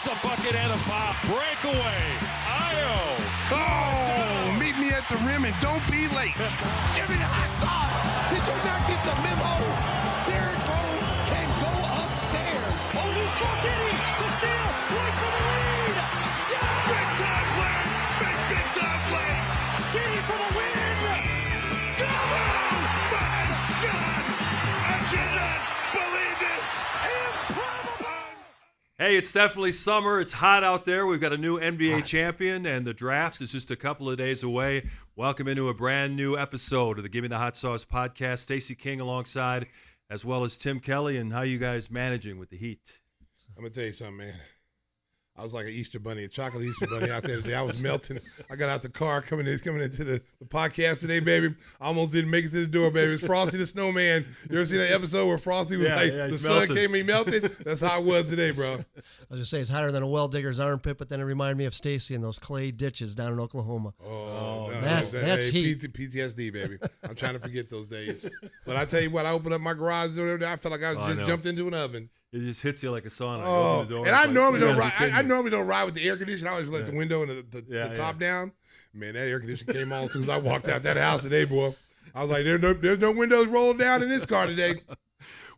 Makes a bucket and a foul. Breakaway. Io. Oh, meet me at the rim and don't be late. Give me the hot sauce. Did you not get the memo? Derek Rose can go upstairs. Oh, loose ball. Giddy. The steal. Right for the lead. Yeah. Big time play. Big time play. Giddy for the win. Go! My God. I cannot believe this. Improbable. Hey, it's definitely summer. It's hot out there. We've got a new NBA champion, and the draft is just a couple of days away. Welcome into a brand new episode of the Gimme the Hot Sauce podcast. Stacey King alongside, as well as Tim Kelley. And how you guys managing with the heat? I'm going to tell you something, man. I was like an Easter bunny, a chocolate Easter bunny out there today. I was melting. I got out the car coming into the podcast today, baby. I almost didn't make it to the door, baby. It's Frosty the Snowman. You ever seen that episode where Frosty was the sun melted. came and he melted? That's how I was today, bro. I was just saying it's hotter than a well digger's armpit, but then it reminded me of Stacey and those clay ditches down in Oklahoma. Oh, no, that's heat. PTSD, baby. I'm trying to forget those days. But I tell you what, I opened up my garage door there. I felt like I just jumped into an oven. It just hits you like a sauna. Oh, Open the door, and I like, normally don't ride. kidding I me. normally don't ride with the air conditioner. I always let the window and the top down. Man, that air conditioner came on as soon as I walked out that house today, boy. I was like, there's no windows rolled down in this car today.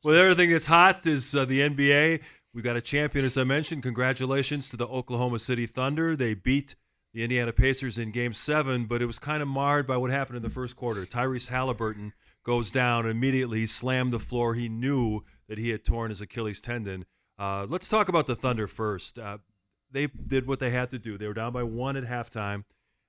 Well, everything that's hot is the NBA. We've got a champion, as I mentioned. Congratulations to the Oklahoma City Thunder. They beat the Indiana Pacers in Game 7, but it was kind of marred by what happened in the first quarter. Tyrese Halliburton goes down. Immediately, he slammed the floor. He knew that he had torn his Achilles tendon. Let's talk about the Thunder first. They did what they had to do. They were down by 1 at halftime,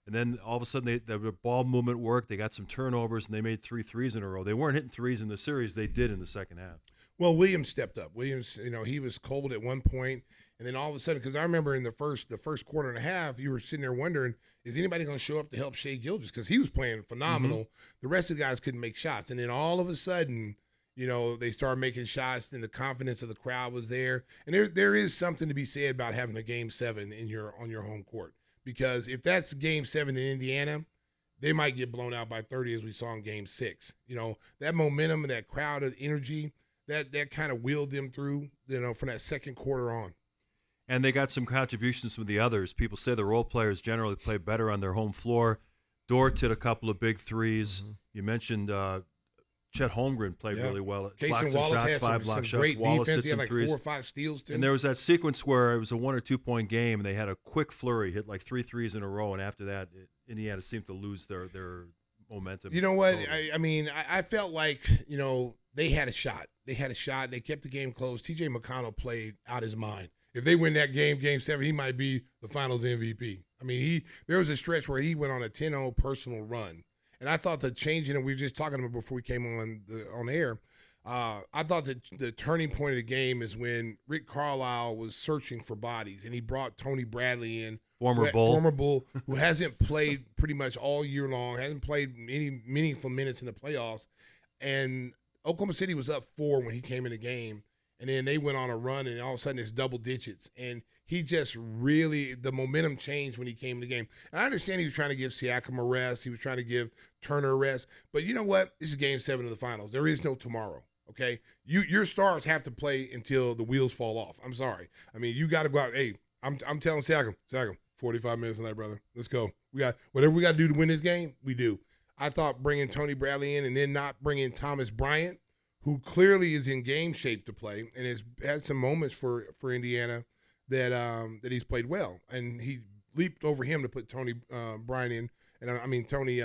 and then all of a sudden the ball movement worked. They got some turnovers, and they made 3 threes in a row. They weren't hitting threes in the series. They did in the second half. Well, Williams stepped up. Williams, he was cold at one point, and then all of a sudden, because I remember in the first quarter and a half, you were sitting there wondering, is anybody going to show up to help Shai Gilgeous? Because he was playing phenomenal. Mm-hmm. The rest of the guys couldn't make shots, and then all of a sudden, they started making shots, and the confidence of the crowd was there. And there is something to be said about having a Game 7 on your home court, because if that's Game 7 in Indiana, they might get blown out by 30 as we saw in Game 6. That momentum and that crowd of energy, that kind of wheeled them through, from that second quarter on. And they got some contributions from the others. People say the role players generally play better on their home floor. Dort hit a couple of big threes. Mm-hmm. You mentioned Chet Holmgren played really well. Casey Wallace had some great Wallace defense. He had like threes. 4 or 5 steals, too. And there was that sequence where it was a 1 or 2 point game, and they had a quick flurry, hit like 3 threes in a row, and after that, Indiana seemed to lose their momentum. You know what? I felt like, they had a shot. They had a shot. They kept the game close. T.J. McConnell played out his mind. If they win that game, Game 7, he might be the Finals MVP. There was a stretch where he went on a 10-0 personal run. And I thought the change in it, we were just talking about before we came on air, I thought that the turning point of the game is when Rick Carlisle was searching for bodies, and he brought Tony Bradley in. Former Bull, who hasn't played pretty much all year long, hasn't played any meaningful minutes in the playoffs. And Oklahoma City was up 4 when he came in the game, and then they went on a run, and all of a sudden it's double digits. And he just really, the momentum changed when he came in the game. And I understand he was trying to give Siakam a rest. He was trying to give Turner a rest. But you know what? This is Game 7 of the Finals. There is no tomorrow, okay? Your stars have to play until the wheels fall off. I'm sorry. You got to go out. Hey, I'm telling Siakam, 45 minutes tonight, brother. Let's go. We got whatever we got to do to win this game, we do. I thought bringing Tony Bradley in and then not bringing Thomas Bryant, who clearly is in game shape to play and has had some moments for Indiana that he's played well. And he leaped over him to put Tony Bryant in, and Tony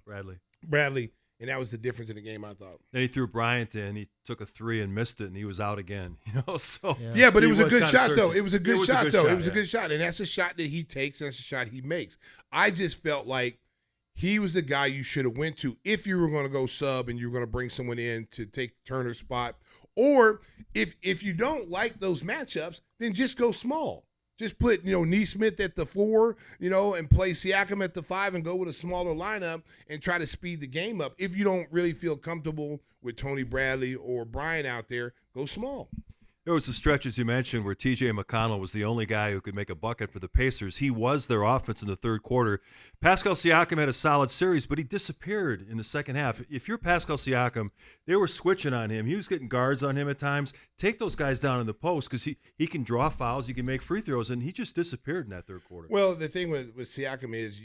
Bradley, and that was the difference in the game, I thought. Then he threw Bryant in. He took a 3 and missed it, and he was out again. So yeah, but it was a good shot, though. It was a good shot, though. It was a yeah. good shot, and that's a shot that he takes, and that's a shot he makes. I just felt like he was the guy you should have went to if you were going to go sub and you were going to bring someone in to take Turner's spot. Or if you don't like those matchups, then just go small. Just put, Nesmith at the 4, and play Siakam at the 5 and go with a smaller lineup and try to speed the game up. If you don't really feel comfortable with Tony Bradley or Bryant out there, go small. There was a stretch, as you mentioned, where T.J. McConnell was the only guy who could make a bucket for the Pacers. He was their offense in the third quarter. Pascal Siakam had a solid series, but he disappeared in the second half. If you're Pascal Siakam, they were switching on him. He was getting guards on him at times. Take those guys down in the post because he can draw fouls, he can make free throws, and he just disappeared in that third quarter. Well, the thing with Siakam is,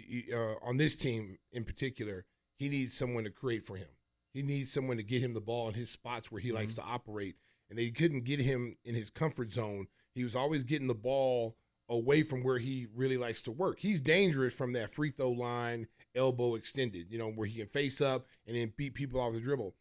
on this team in particular, he needs someone to create for him. He needs someone to get him the ball in his spots where he likes to operate. And they couldn't get him in his comfort zone. He was always getting the ball away from where he really likes to work. He's dangerous from that free throw line, elbow extended, where he can face up and then beat people off the dribble.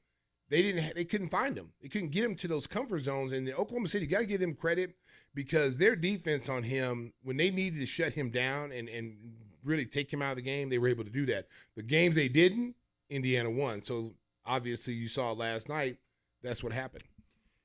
They couldn't find him. They couldn't get him to those comfort zones. And Oklahoma City, got to give them credit because their defense on him, when they needed to shut him down and really take him out of the game, they were able to do that. The games they didn't, Indiana won. So obviously you saw last night, that's what happened.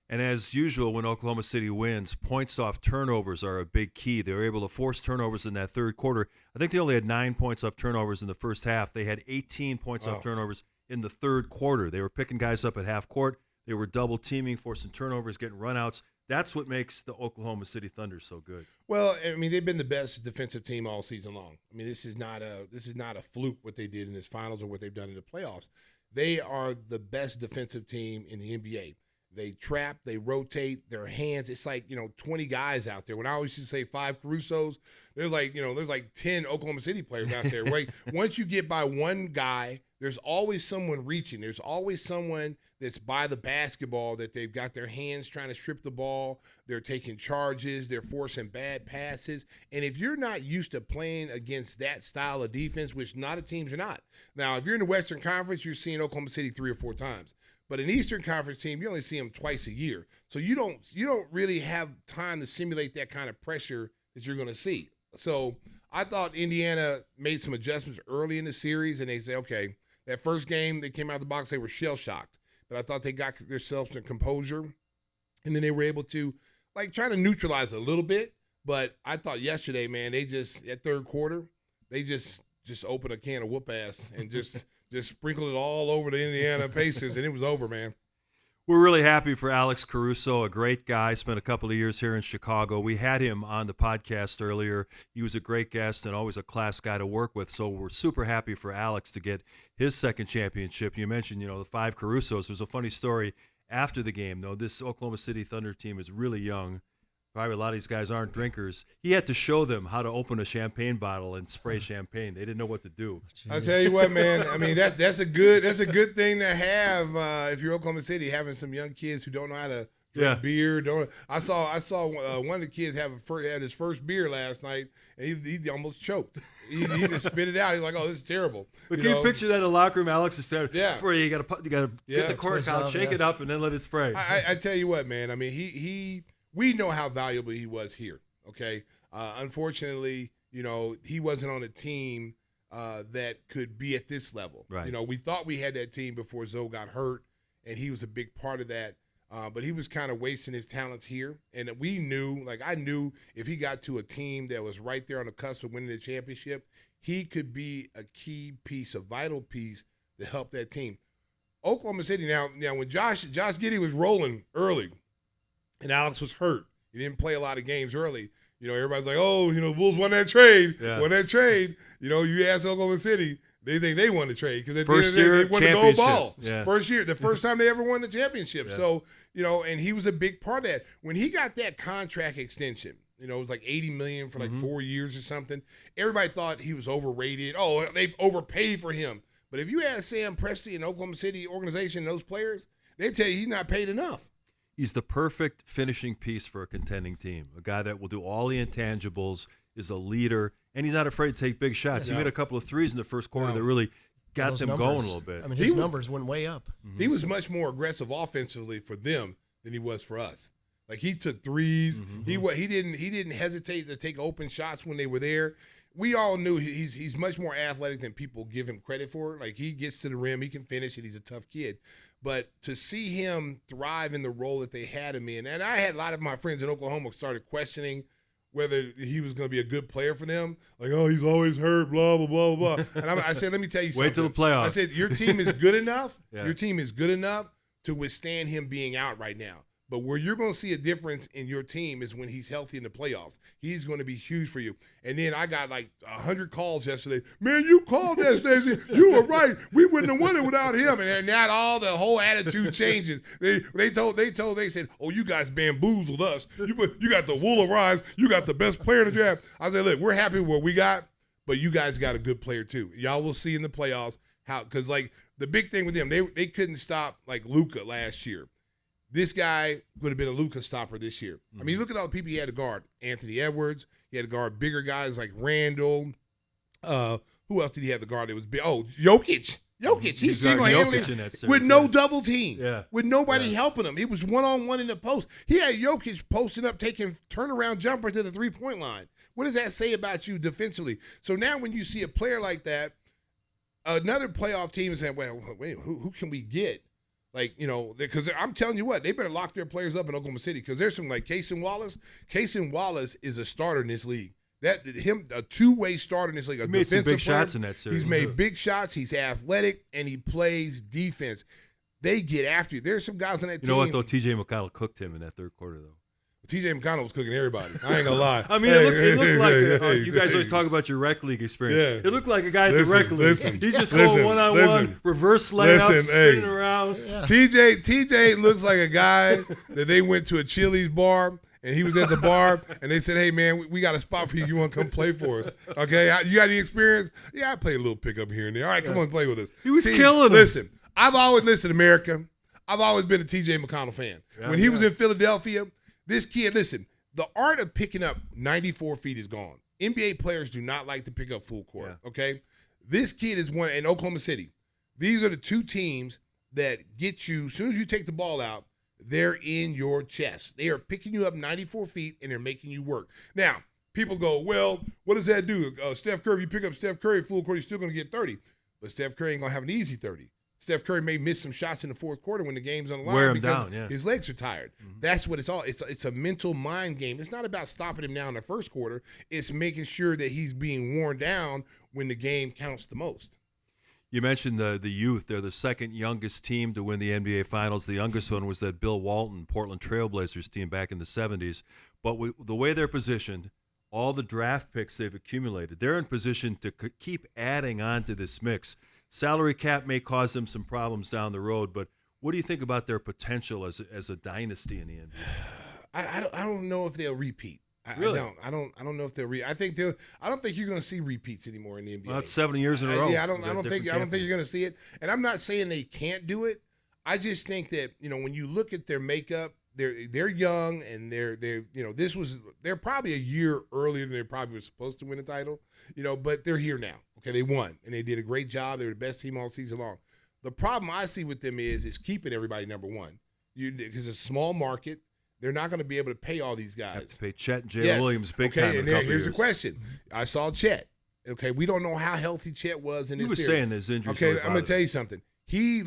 And as usual, when Oklahoma City wins, points off turnovers are a big key. They were able to force turnovers in that third quarter. I think they only had 9 points off turnovers in the first half. They had 18 points off turnovers in the third quarter. They were picking guys up at half court. They were double teaming, forcing turnovers, getting runouts. That's what makes the Oklahoma City Thunder so good. Well, I mean, they've been the best defensive team all season long. I mean, this is not a fluke what they did in this finals or what they've done in the playoffs. They are the best defensive team in the NBA. They trap, they rotate their hands. It's like, 20 guys out there. When I always used to say 5 Carusos, there's like 10 Oklahoma City players out there. Right? Once you get by one guy, there's always someone reaching. There's always someone that's by the basketball that they've got their hands trying to strip the ball. They're taking charges. They're forcing bad passes. And if you're not used to playing against that style of defense, which not a teams are not. Now, if you're in the Western Conference, you're seeing Oklahoma City 3 or 4 times. But an Eastern Conference team, you only see them twice a year. So you don't really have time to simulate that kind of pressure that you're going to see. So I thought Indiana made some adjustments early in the series, and they say, okay, that first game they came out of the box, they were shell-shocked. But I thought they got themselves to composure, and then they were able to, try to neutralize it a little bit. But I thought yesterday, man, that third quarter, they just opened a can of whoop ass and just sprinkled it all over the Indiana Pacers, and it was over, man. We're really happy for Alex Caruso, a great guy, spent a couple of years here in Chicago. We had him on the podcast earlier. He was a great guest and always a class guy to work with, so we're super happy for Alex to get his second championship. You mentioned, the 5 Carusos. There's a funny story after the game, though. This Oklahoma City Thunder team is really young. Probably a lot of these guys aren't drinkers. He had to show them how to open a champagne bottle and spray champagne. They didn't know what to do. I'll tell you what, man. I mean, that's a good thing to have if you're Oklahoma City, having some young kids who don't know how to drink beer. I saw one of the kids had his first beer last night, and he almost choked. He just spit it out. He's like, "Oh, this is terrible." But can you picture that in the locker room? Alex is there. Yeah. Before you got to get the cork out, shake it up, and then let it spray. I tell you what, man. I mean, we know how valuable he was here, okay? Unfortunately, he wasn't on a team that could be at this level. Right. We thought we had that team before Zoe got hurt, and he was a big part of that. But he was kind of wasting his talents here. And we knew, I knew if he got to a team that was right there on the cusp of winning the championship, he could be a key piece, a vital piece to help that team. Oklahoma City, now when Josh Giddy was rolling early, and Alex was hurt. He didn't play a lot of games early. Everybody's like, oh, Bulls won that trade. Yeah. Won that trade. You ask Oklahoma City, they think they won the trade because at the end of the day, they won the gold ball. Yeah. First year, the first time they ever won the championship. Yeah. So, and he was a big part of that. When he got that contract extension, it was like $80 million for 4 years or something. Everybody thought he was overrated. Oh, they overpaid for him. But if you ask Sam Presti and Oklahoma City organization, those players, they tell you he's not paid enough. He's the perfect finishing piece for a contending team. A guy that will do all the intangibles, is a leader, and he's not afraid to take big shots. He made a couple of threes in the first quarter that really got them going a little bit. I mean, his numbers went way up. He was much more aggressive offensively for them than he was for us. He took threes. He didn't hesitate to take open shots when they were there. We all knew he's much more athletic than people give him credit for. He gets to the rim, he can finish, and he's a tough kid. But to see him thrive in the role that they had him in, and I had a lot of my friends in Oklahoma started questioning whether he was going to be a good player for them. Oh, he's always hurt, blah, blah, blah, blah. And I said, let me tell you something. Wait till the playoffs. I said, your team is good enough. Your team is good enough to withstand him being out right now. But where you're going to see a difference in your team is when he's healthy in the playoffs. He's going to be huge for you. And then I got like 100 calls yesterday. Man, you called that, Stacey. You were right. We wouldn't have won it without him. And now the whole attitude changes. They said, oh, you guys bamboozled us. You got the wool of eyes. You got the best player in the draft. I said, look, we're happy with what we got, but you guys got a good player too. Y'all will see in the playoffs how, because like the big thing with them, they couldn't stop like Luka last year. This guy would have been a Luka stopper this year. Mm-hmm. I mean, look at all the people he had to guard. Anthony Edwards. He had to guard bigger guys like Randall. Who else did he have to guard? It was big. Oh, Jokic. He's single-handedly with no double team. Yeah. With nobody helping him. He was one-on-one in the post. He had Jokic posting up, taking turnaround jumper to the three-point line. What does that say about you defensively? So now when you see a player like that, another playoff team is saying, well, wait, who can we get? Like, you know, because I'm telling you what, they better lock their players up in Oklahoma City because there's some like Cason Wallace. Cason Wallace is a starter in this league. A two-way starter in this league. He made some big shots in that series. He's made big shots. He's athletic, and he plays defense. They get after you. There's some guys on that team. You know what, though? T.J. McConnell cooked him in that third quarter, though. T.J. McConnell was cooking everybody. I ain't going to lie. I mean, it looked like you guys always talk about your rec league experience. Yeah. It looked like a guy at the rec league. He's just going one-on-one, reverse layup, spinning around. Yeah. TJ looks like a guy that they went to a Chili's bar, and he was at the bar, and they said, hey, man, we got a spot for you. You want to come play for us? Okay, you got any experience? Yeah, I played a little pickup here and there. All right, come on, play with us. He was killing them. Listen, I've always America. I've always been a T.J. McConnell fan. Yeah, when he was in Philadelphia, this kid, listen, the art of picking up 94 feet is gone. NBA players do not like to pick up full court, okay? This kid is one in Oklahoma City. These are the two teams that get you, as soon as you take the ball out, they're in your chest. They are picking you up 94 feet, and they're making you work. Now, people go, well, what does that do? Steph Curry, if you pick up Steph Curry full court, you're still going to get 30. But Steph Curry ain't going to have an easy 30. Steph Curry may miss some shots in the fourth quarter when the game's on the line because his legs are tired. Mm-hmm. That's what it's all. It's a mental mind game. It's not about stopping him now in the first quarter. It's making sure that he's being worn down when the game counts the most. You mentioned the youth. They're the second youngest team to win the NBA Finals. The youngest one was that Bill Walton Portland Trailblazers team back in the 70s. But the way they're positioned, all the draft picks they've accumulated, they're in position to keep adding on to this mix. Salary cap may cause them some problems down the road, but what do you think about their potential as a dynasty in the NBA? I don't know if they'll repeat. Really? I don't know if they'll repeat. I don't think you're going to see repeats anymore in the NBA. Well, it's 70 years in a row. I don't think you're going to see it. And I'm not saying they can't do it. I just think that, you know, when you look at their makeup, they're young and they're probably a year earlier than they probably were supposed to win the title, you know, but they're here now. Okay, they won, and they did a great job. They were the best team all season long. The problem I see with them is keeping everybody number one. Because it's a small market. They're not going to be able to pay all these guys. Have to pay Chet and Jay Williams big time in a couple here's years. the question. I saw Chet. Okay, we don't know how healthy Chet was in this series. He was saying his injuries. Okay, I'm going to tell you something. He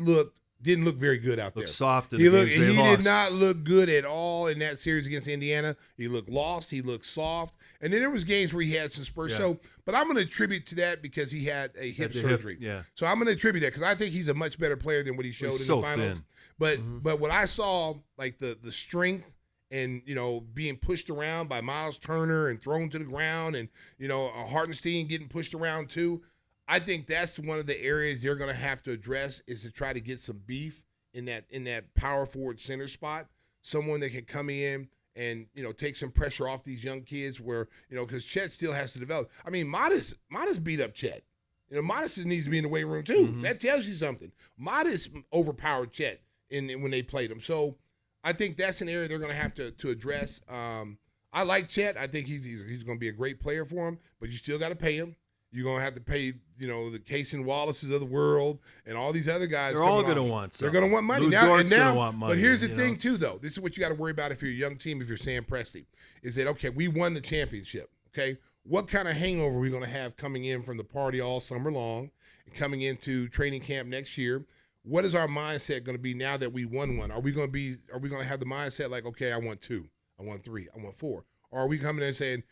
didn't look very good out there. Looked soft in he the games they lost. He did not look good at all in that series against Indiana. He looked lost. He looked soft. And then there was games where he had some spurts. Yeah. So, but I'm going to attribute to that because he had a hip surgery. So I'm going to attribute that because I think he's a much better player than what he showed in the finals. Thin. But what I saw, like the strength and, you know, being pushed around by Miles Turner and thrown to the ground and, you know, Hartenstein getting pushed around too, I think that's one of the areas they're going to have to address is to try to get some beef in that power forward center spot, someone that can come in and, you know, take some pressure off these young kids where, you know, because Chet still has to develop. I mean, Modest beat up Chet. You know, Modest needs to be in the weight room too. Mm-hmm. That tells you something. Modest overpowered Chet when they played him. So I think that's an area they're going to have to address. I like Chet. I think he's going to be a great player for him, but you still got to pay him. You're going to have to pay, you know, the Cason Wallaces of the world and all these other guys. They're all going to want something. They're going to want money. Lou Dort's going to want money. But here's the thing, too, though. This is what you got to worry about if you're a young team, if you're Sam Presti, is that, okay, we won the championship, okay? What kind of hangover are we going to have coming in from the party all summer long and coming into training camp next year? What is our mindset going to be now that we won one? Are we going to have the mindset like, okay, I want 2, I want 3, I want 4? Or are we coming in and saying,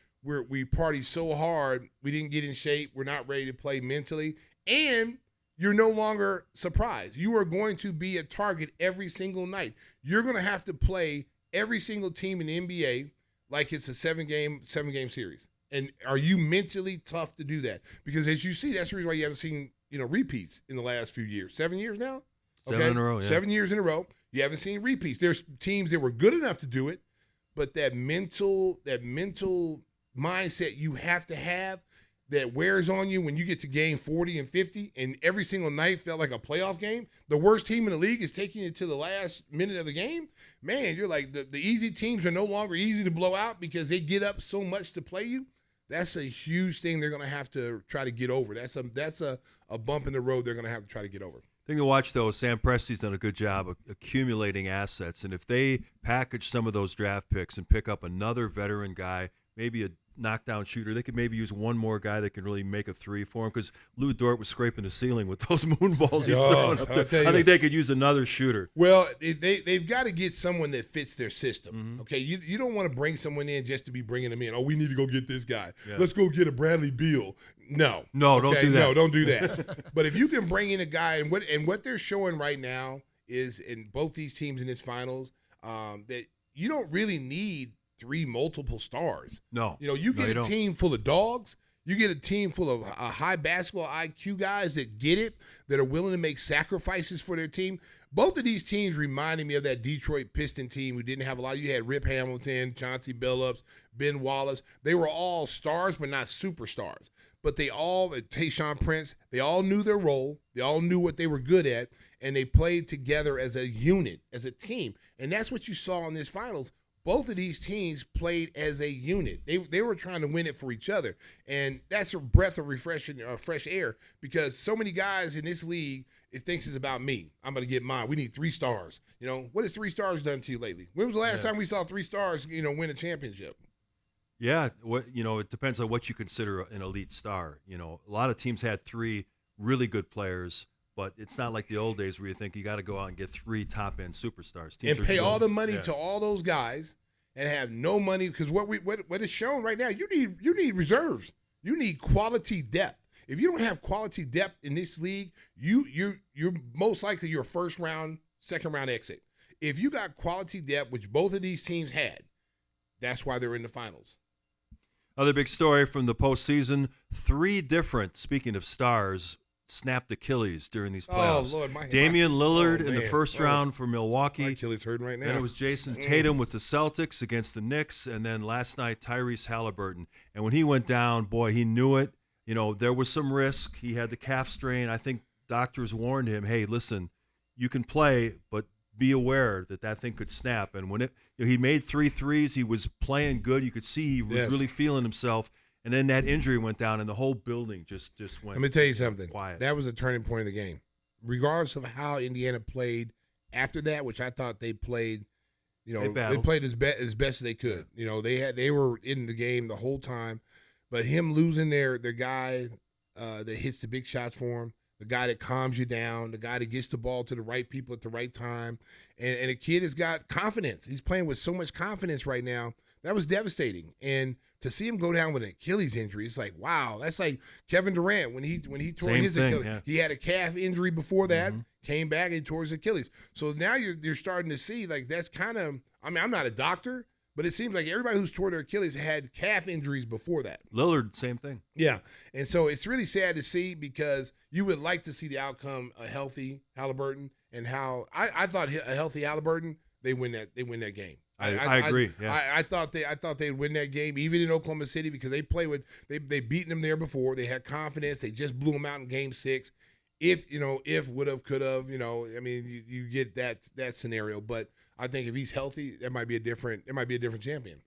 we party so hard, we didn't get in shape, we're not ready to play mentally, and you're no longer surprised. You are going to be a target every single night. You're going to have to play every single team in the NBA like it's a seven-game series. And are you mentally tough to do that? Because as you see, that's the reason why you haven't seen, repeats in the last few years. 7 years now? Okay? 7 in a row, yeah. 7 years in a row. You haven't seen repeats. There's teams that were good enough to do it, but that mental mindset you have to have that wears on you when you get to game 40 and 50 and every single night felt like a playoff game. The worst team in the league is taking you to the last minute of the game. Man, you're like the easy teams are no longer easy to blow out because they get up so much to play you. That's a huge thing they're going to have to try to get over. That's a bump in the road they're going to have to try to get over. Thing to watch, though, Sam Presti's done a good job of accumulating assets. And if they package some of those draft picks and pick up another veteran guy, maybe a knockdown shooter, they could maybe use one more guy that can really make a three for him, because Lou Dort was scraping the ceiling with those moon balls he's throwing up there. I think they could use another shooter. Well, they've got to get someone that fits their system. Okay, you don't want to bring someone in just to be bringing them in. Oh, we need to go get this guy. Yeah. Let's go get a Bradley Beal. No, don't do that. No, don't do that. But if you can bring in a guy, and what they're showing right now is in both these teams in this finals, that you don't really need 3 multiple stars. No. You get a team full of dogs. You get a team full of high basketball IQ guys that get it, that are willing to make sacrifices for their team. Both of these teams reminded me of that Detroit Piston team who didn't have a lot. You had Rip Hamilton, Chauncey Billups, Ben Wallace. They were all stars, but not superstars. But they all, Tayshaun Prince, they all knew their role. They all knew what they were good at, and they played together as a unit, as a team. And that's what you saw in this finals. Both of these teams played as a unit. They were trying to win it for each other. And that's a breath of fresh air, because so many guys in this league, it thinks it's about me. I'm going to get mine. We need 3 stars. What has 3 stars done to you lately? When was the last time we saw 3 stars, win a championship? Yeah, it depends on what you consider an elite star. A lot of teams had 3 really good players, but it's not like the old days where you think you got to go out and get 3 top-end superstars. Teams and pay all the money to all those guys and have no money, because what is shown right now, you need reserves. You need quality depth. If you don't have quality depth in this league, you're most likely your first round, second round exit. If you got quality depth, which both of these teams had, that's why they're in the finals. Other big story from the postseason: 3 different, speaking of stars, snapped Achilles during these playoffs. Oh, Lord, Damian Lillard in the first round for Milwaukee. My Achilles hurting right now. Then it was Jason Tatum with the Celtics against the Knicks. And then last night, Tyrese Halliburton. And when he went down, boy, he knew it. There was some risk. He had the calf strain. I think doctors warned him, hey, listen, you can play, but be aware that thing could snap. And when he made 3 threes, he was playing good. You could see he was really feeling himself. And then that injury went down, and the whole building just went. Let me tell you something. Quiet. That was a turning point of the game. Regardless of how Indiana played after that, which I thought they played, they played as best as they could. They were in the game the whole time, but him losing their guy that hits the big shots for him, the guy that calms you down, the guy that gets the ball to the right people at the right time, and a kid has got confidence. He's playing with so much confidence right now. That was devastating. And to see him go down with an Achilles injury, it's like, wow. That's like Kevin Durant when he tore his Achilles. Yeah. He had a calf injury before that, came back and tore his Achilles. So now you're starting to see, like, that's kind of, I'm not a doctor, but it seems like everybody who's tore their Achilles had calf injuries before that. Lillard, same thing. Yeah. And so it's really sad to see, because you would like to see the outcome, a healthy Halliburton, and how I thought a healthy Halliburton, they win that game. I agree. I thought they'd win that game, even in Oklahoma City, because they beaten them there before. They had confidence. They just blew them out in Game 6. If would have, could have, you get that scenario. But I think if he's healthy, that might be a different champion.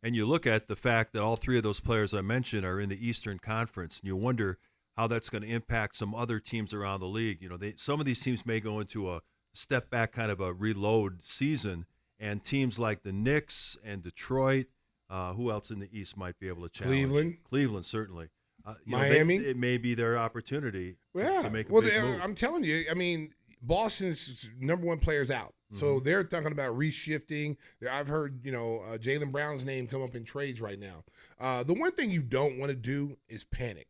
And you look at the fact that all 3 of those players I mentioned are in the Eastern Conference, and you wonder how that's going to impact some other teams around the league. Some of these teams may go into a step back, kind of a reload season. And teams like the Knicks and Detroit, who else in the East might be able to challenge? Cleveland, certainly. Miami. It may be their opportunity to make a big move. I'm telling you, Boston's number 1 player's out. So they're talking about reshifting. I've heard, Jaylen Brown's name come up in trades right now. The one thing you don't want to do is panic.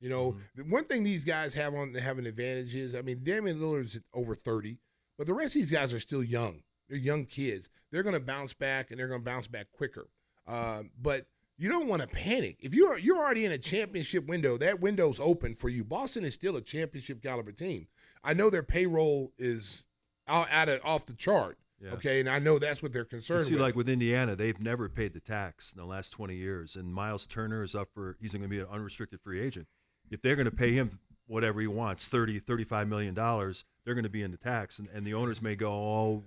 The one thing these guys have an advantage is, Damian Lillard's over 30, but the rest of these guys are still young. They're young kids. They're going to bounce back, and they're going to bounce back quicker. But you don't want to panic. If you're already in a championship window, that window's open for you. Boston is still a championship caliber team. I know their payroll is off the chart. Yeah. Okay, and I know that's what they're concerned with. Like with Indiana, they've never paid the tax in the last 20 years, and Miles Turner is he's going to be an unrestricted free agent. If they're going to pay him whatever he wants, $35 million, they're going to be in the tax, and the owners may go,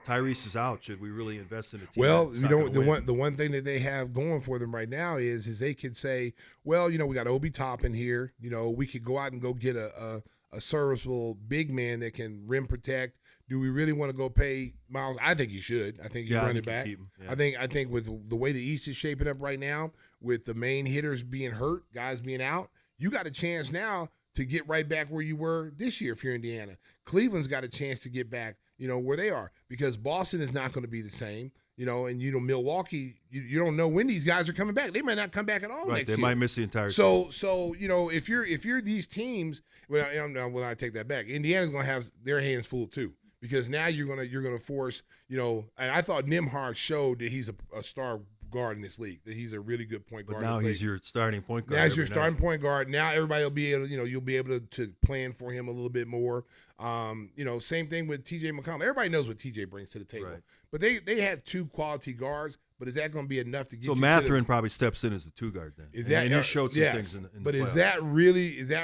Tyrese is out. Should we really invest in a team? Well, the one thing that they have going for them right now is they could say, well, we got Obi Toppin here. We could go out and go get a serviceable big man that can rim protect. Do we really want to go pay Miles? I think you should. I think you run it back. Yeah. I think with the way the East is shaping up right now, with the main hitters being hurt, guys being out, you got a chance now to get right back where you were this year if you're Indiana. Cleveland's got a chance to get back, where they are, because Boston is not going to be the same. And Milwaukee, you don't know when these guys are coming back. They might not come back at all next year. They might miss the entire season. So if you're these teams, I take that back. Indiana's going to have their hands full too, because now you're gonna force, and I thought Nembhard showed that he's a star guard in this league, that he's a really good point guard. But now he's your starting point guard. Now he's your starting point guard. Now everybody will be able to, you'll be able to plan for him a little bit more. Same thing with TJ McConnell. Everybody knows what TJ brings to the table. Right. But they had two quality guards, but is that going to be enough to get you to Mathurin probably steps in as the two guard then. He showed some things in but the is that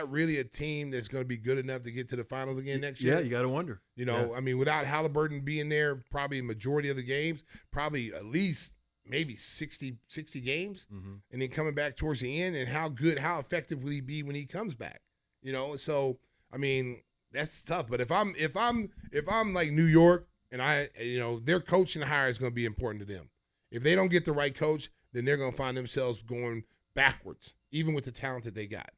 really a team that's going to be good enough to get to the finals again next year? Yeah, you got to wonder. Without Halliburton being there probably majority of the games, probably at least maybe 60 games, and then coming back towards the end, and how effective will he be when he comes back? So that's tough. But if I'm like New York, and their coaching hire is going to be important to them. If they don't get the right coach, then they're going to find themselves going backwards, even with the talent that they got.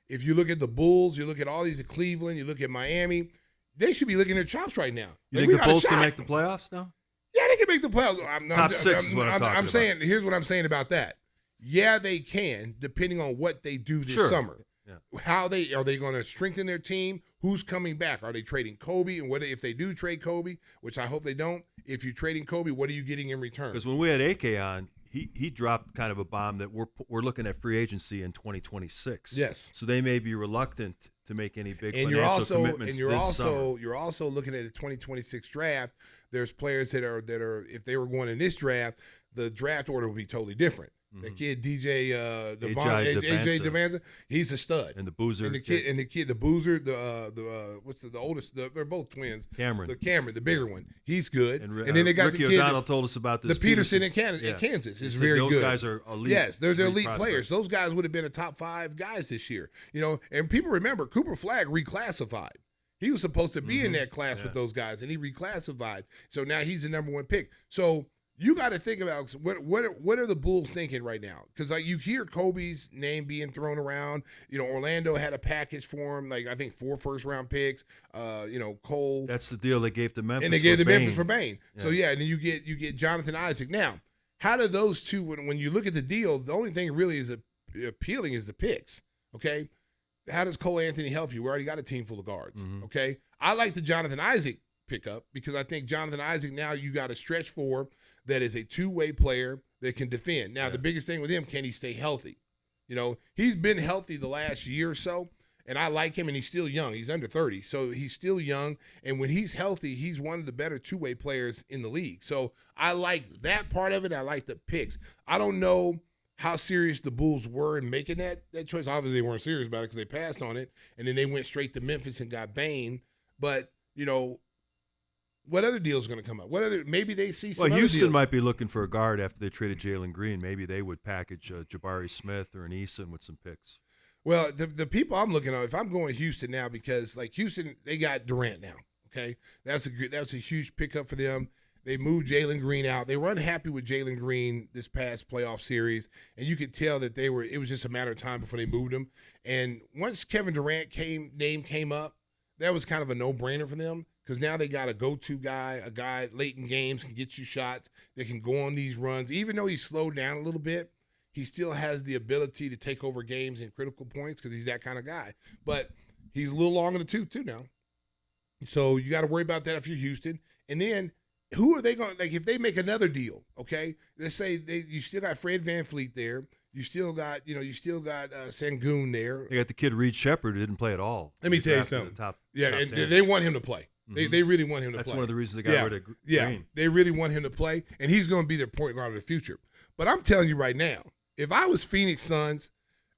If you look at the Bulls, you look at all these at Cleveland, you look at Miami, they should be licking their chops right now. You think the Bulls can make the playoffs now? Yeah, they can make the playoffs. Top six is what I'm talking saying, about. Here's what I'm saying about that. Yeah, they can, depending on what they do this summer. Yeah. Are they going to strengthen their team? Who's coming back? Are they trading Kobe? And if they do trade Kobe, which I hope they don't, if you're trading Kobe, what are you getting in return? Because when we had AK on, he dropped kind of a bomb that we're looking at free agency in 2026. Yes. So they may be reluctant to make any big financial commitments. And you're also looking at the 2026 draft. There's players that are if they were going in this draft, the draft order would be totally different. The kid AJ Devanza, he's a stud. And the Boozer, and the Boozer, the oldest? They're both twins. Cameron, the bigger one, he's good. And then they got Ricky the kid O'Donnell told us about this. The Peterson in Kansas is very good. Those guys are elite. Yes, they're elite players. Those guys would have been a top 5 guys this year. And people remember Cooper Flagg reclassified. He was supposed to be in that class with those guys, and he reclassified. So now he's the number 1 pick. So you got to think about what are the Bulls thinking right now? Because you hear Kobe's name being thrown around. Orlando had a package for him, I think 4 first-round picks. Cole. That's the deal they gave to Memphis. And they gave to Memphis for Bane. Yeah. So and then you get Jonathan Isaac. Now, how do those two? When you look at the deal, the only thing really is appealing is the picks. Okay, how does Cole Anthony help you? We already got a team full of guards. Okay, I like the Jonathan Isaac pickup because I think Jonathan Isaac now you got a stretch for that is a two-way player that can defend. Now, the biggest thing with him, can he stay healthy? He's been healthy the last year or so, and I like him, and he's still young. He's under 30, so he's still young. And when he's healthy, he's one of the better two-way players in the league. So I like that part of it. I like the picks. I don't know how serious the Bulls were in making that choice. Obviously, they weren't serious about it because they passed on it, and then they went straight to Memphis and got Bane. But, what other deals are going to come up? Maybe they see some other Houston deals. might be looking for a guard after they traded Jalen Green. Maybe they would package Jabari Smith or an Eason with some picks. Well, the people I'm looking at, if I'm going to Houston now, because Houston, they got Durant now. Okay, that's a huge pickup for them. They moved Jalen Green out. They were unhappy with Jalen Green this past playoff series, and you could tell that it was just a matter of time before they moved him. And once Kevin Durant name came up, that was kind of a no-brainer for them. Because now they got a go-to guy, a guy late in games can get you shots. They can go on these runs. Even though he's slowed down a little bit, he still has the ability to take over games in critical points because he's that kind of guy. But he's a little long in the tooth too now. So you got to worry about that if you're Houston. And then who are they going to, like, if they make another deal, okay? Let's say you still got Fred VanVleet there. You still got Sengun there. You got the kid Reed Shepard who didn't play at all. Let me tell you something. Top and they want him to play. Mm-hmm. They really want him to play. That's one of the reasons they got rid of Green. Yeah, they really want him to play, and he's going to be their point guard of the future. But I'm telling you right now, if I was Phoenix Suns,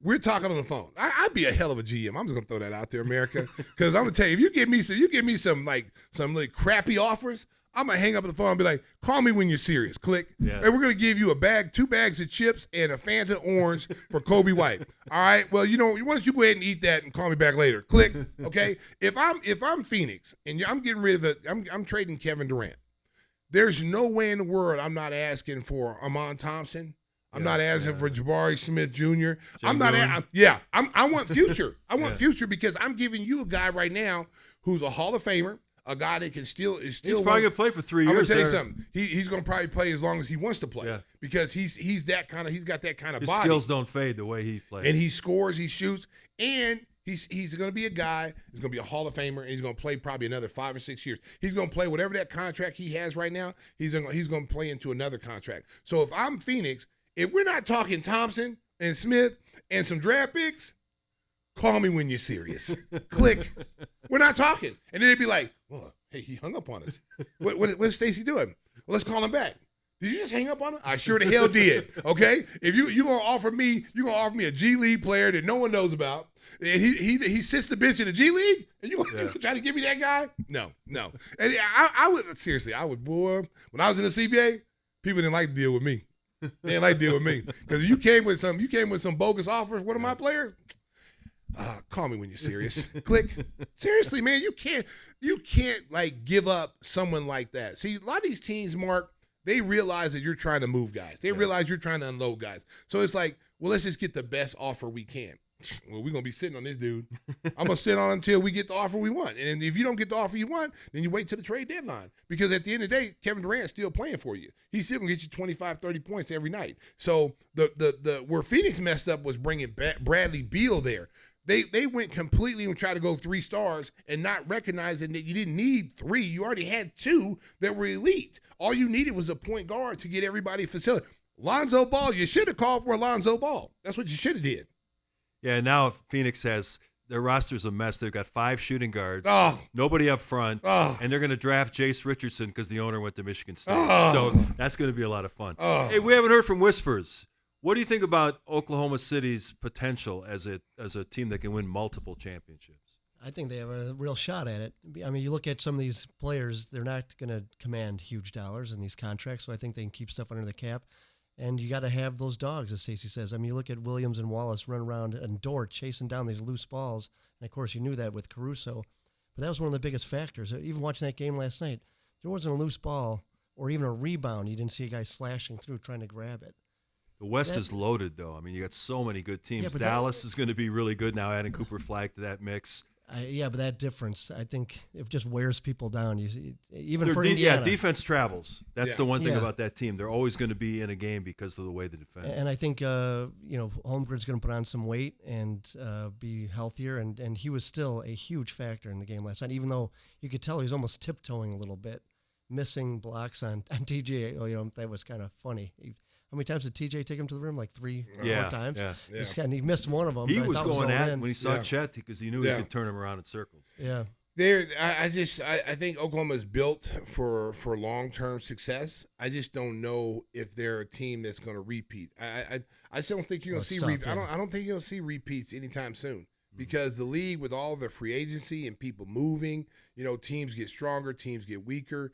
we're talking on the phone. I'd be a hell of a GM. I'm just gonna throw that out there, America, because I'm gonna tell you, if you give me some really crappy offers, I'm gonna hang up the phone and be like, call me when you're serious. Click. Yeah. And we're gonna give you two bags of chips and a Fanta orange for Kobe White. All right. Well, why don't you go ahead and eat that and call me back later. Click. Okay. If I'm Phoenix and I'm getting rid of it, I'm trading Kevin Durant. There's no way in the world I'm not asking for Amon Thompson. I'm not asking for Jabari Smith Jr. I want future. I want future because I'm giving you a guy right now who's a Hall of Famer, a guy that is still. He's probably gonna play for 3 years. I'm gonna tell you something. He's gonna probably play as long as he wants to play because he's got that kind of His body. skills don't fade the way he plays. And he scores, he shoots, and he's going to be a guy. He's going to be a Hall of Famer, and he's going to play probably another 5 or 6 years. He's going to play whatever that contract he has right now. He's going to play into another contract. So if I'm Phoenix. If we're not talking Thompson and Smith and some draft picks, call me when you're serious. Click. We're not talking. And then they'd be like, well, hey, he hung up on us. What's Stacey doing? Well, let's call him back. Did you just hang up on him? I sure the hell did. Okay? If you're gonna offer me a G League player that no one knows about, and he sits the bench in the G League, and you try to give me that guy? No. And I would, boy, when I was in the CBA, people didn't like to deal with me. They didn't like to deal with me. Because if you came with some bogus offers, one of my players, call me when you're serious. Click. Seriously, man, you can't like give up someone like that. See, a lot of these teams, Mark, they realize that you're trying to move guys. They realize you're trying to unload guys. So it's like, well, let's just get the best offer we can. Well, we're going to be sitting on this dude. I'm going to sit on him until we get the offer we want. And if you don't get the offer you want, then you wait till the trade deadline. Because at the end of the day, Kevin Durant's still playing for you. He's still going to get you 25, 30 points every night. So the where Phoenix messed up was bringing Bradley Beal there. They went completely and tried to go 3 stars and not recognizing that you didn't need 3. You already had 2 that were elite. All you needed was a point guard to get everybody facility. Lonzo Ball, you should have called for Lonzo Ball. That's what you should have did. Yeah, now Phoenix has their roster's a mess. They've got 5 shooting guards, nobody up front, and they're going to draft Jace Richardson because the owner went to Michigan State. So that's going to be a lot of fun. Hey, we haven't heard from Whispers. What do you think about Oklahoma City's potential as a team that can win multiple championships? I think they have a real shot at it. I mean, you look at some of these players, they're not going to command huge dollars in these contracts, so I think they can keep stuff under the cap. And you got to have those dogs, as Stacey says. I mean, you look at Williams and Wallace run around and Dort chasing down these loose balls. And, of course, you knew that with Caruso. But that was one of the biggest factors. Even watching that game last night, there wasn't a loose ball or even a rebound. You didn't see a guy slashing through trying to grab it. The West is loaded, though. I mean, you got so many good teams. Yeah, Dallas is going to be really good now, adding Cooper Flag to that mix. But that difference, I think, it just wears people down. Even for Indiana. Yeah, defense travels. That's the one thing about that team. They're always going to be in a game because of the way they defend. And I think, Holmgren's going to put on some weight and be healthier. And he was still a huge factor in the game last night, even though you could tell he was almost tiptoeing a little bit, missing blocks on TJ. That was kind of funny. How many times did TJ take him to the rim? Like 3 or 4 times. Yeah. And he missed one of them. He was going at when he saw Chet because he knew he could turn him around in circles. Yeah. I think Oklahoma is built for long-term success. I just don't know if they're a team that's going to repeat. I just don't think you're going to see repeats. I don't think you're going to see repeats anytime soon because the league with all the free agency and people moving, teams get stronger, teams get weaker.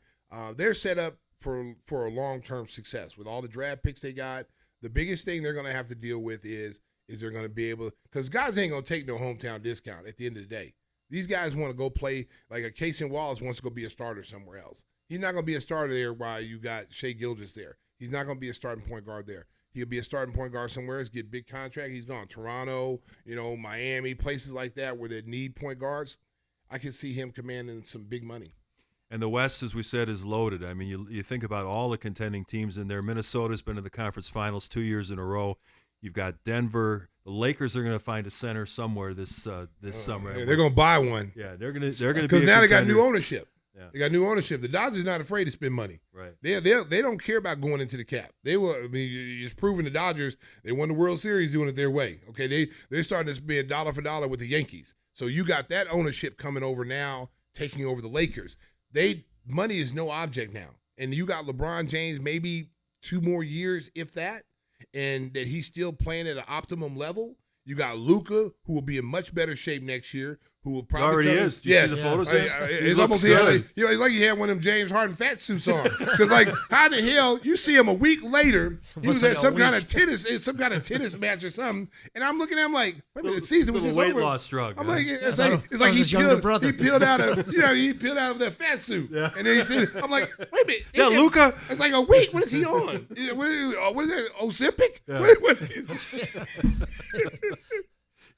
They're set up for a long-term success with all the draft picks they got. The biggest thing they're going to have to deal with is they're going to be able – because guys ain't going to take no hometown discount at the end of the day. These guys want to go play – like a Casey Wallace wants to go be a starter somewhere else. He's not going to be a starter there while you got Shai Gilgeous there. He's not going to be a starting point guard there. He'll be a starting point guard somewhere else, get big contract. He's gone Toronto, Miami, places like that where they need point guards. I can see him commanding some big money. And the West, as we said, is loaded. I mean, you think about all the contending teams in there. Minnesota's been in the conference finals 2 years in a row. You've got Denver. The Lakers are going to find a center somewhere this summer. Yeah, they're going to buy one. Yeah, they're going to because now they got new ownership. Yeah. They got new ownership. The Dodgers not afraid to spend money. Right. They don't care about going into the cap. They will. I mean, it's proven the Dodgers. They won the World Series doing it their way. Okay, they're starting to spend dollar for dollar with the Yankees. So you got that ownership coming over now, taking over the Lakers. Money is no object now, and you got LeBron James maybe 2 more years, if that, and that he's still playing at an optimum level. You got Luka, who will be in much better shape next year, who will probably already is. Do you see the photos? It's almost it's like he had one of them James Harden fat suits on. Because like, how the hell you see him a week later? He was at some kind of tennis match or something, and I'm looking at him like, wait a minute, the season was just weight over. loss drug. I'm like, it's like he peeled out of that fat suit, and then he said, I'm like, wait a minute, yeah, Luka. It's like a week. What is he on? What is that? Ozempic? Yeah.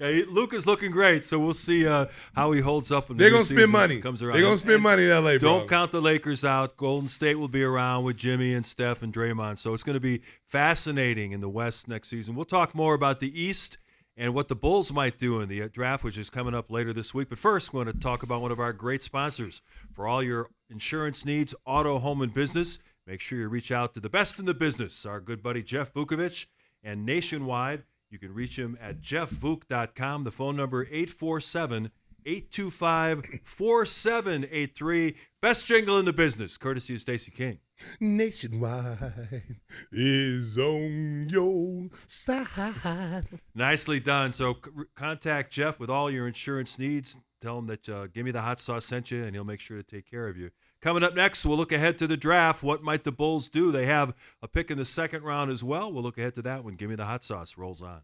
Yeah, Luka's looking great, so we'll see how he holds up when they're the going to spend money. Comes around. They're going to spend money in L.A., bro. Don't count the Lakers out. Golden State will be around with Jimmy and Steph and Draymond, so it's going to be fascinating in the West next season. We'll talk more about the East and what the Bulls might do in the draft, which is coming up later this week. But first, we're going to talk about one of our great sponsors for all your insurance needs, auto, home, and business. Make sure you reach out to the best in the business, our good buddy Jeff Buukovich, and nationwide. You can reach him at jeffvook.com. The phone number 847-825-4783. Best jingle in the business, courtesy of Stacey King. Nationwide is on your side. Nicely done. So contact Jeff with all your insurance needs. Tell him that Gimme the Hot Sauce sent you, and he'll make sure to take care of you. Coming up next, we'll look ahead to the draft. What might the Bulls do? They have a pick in the second round as well. We'll look ahead to that when Gimme the Hot Sauce rolls on.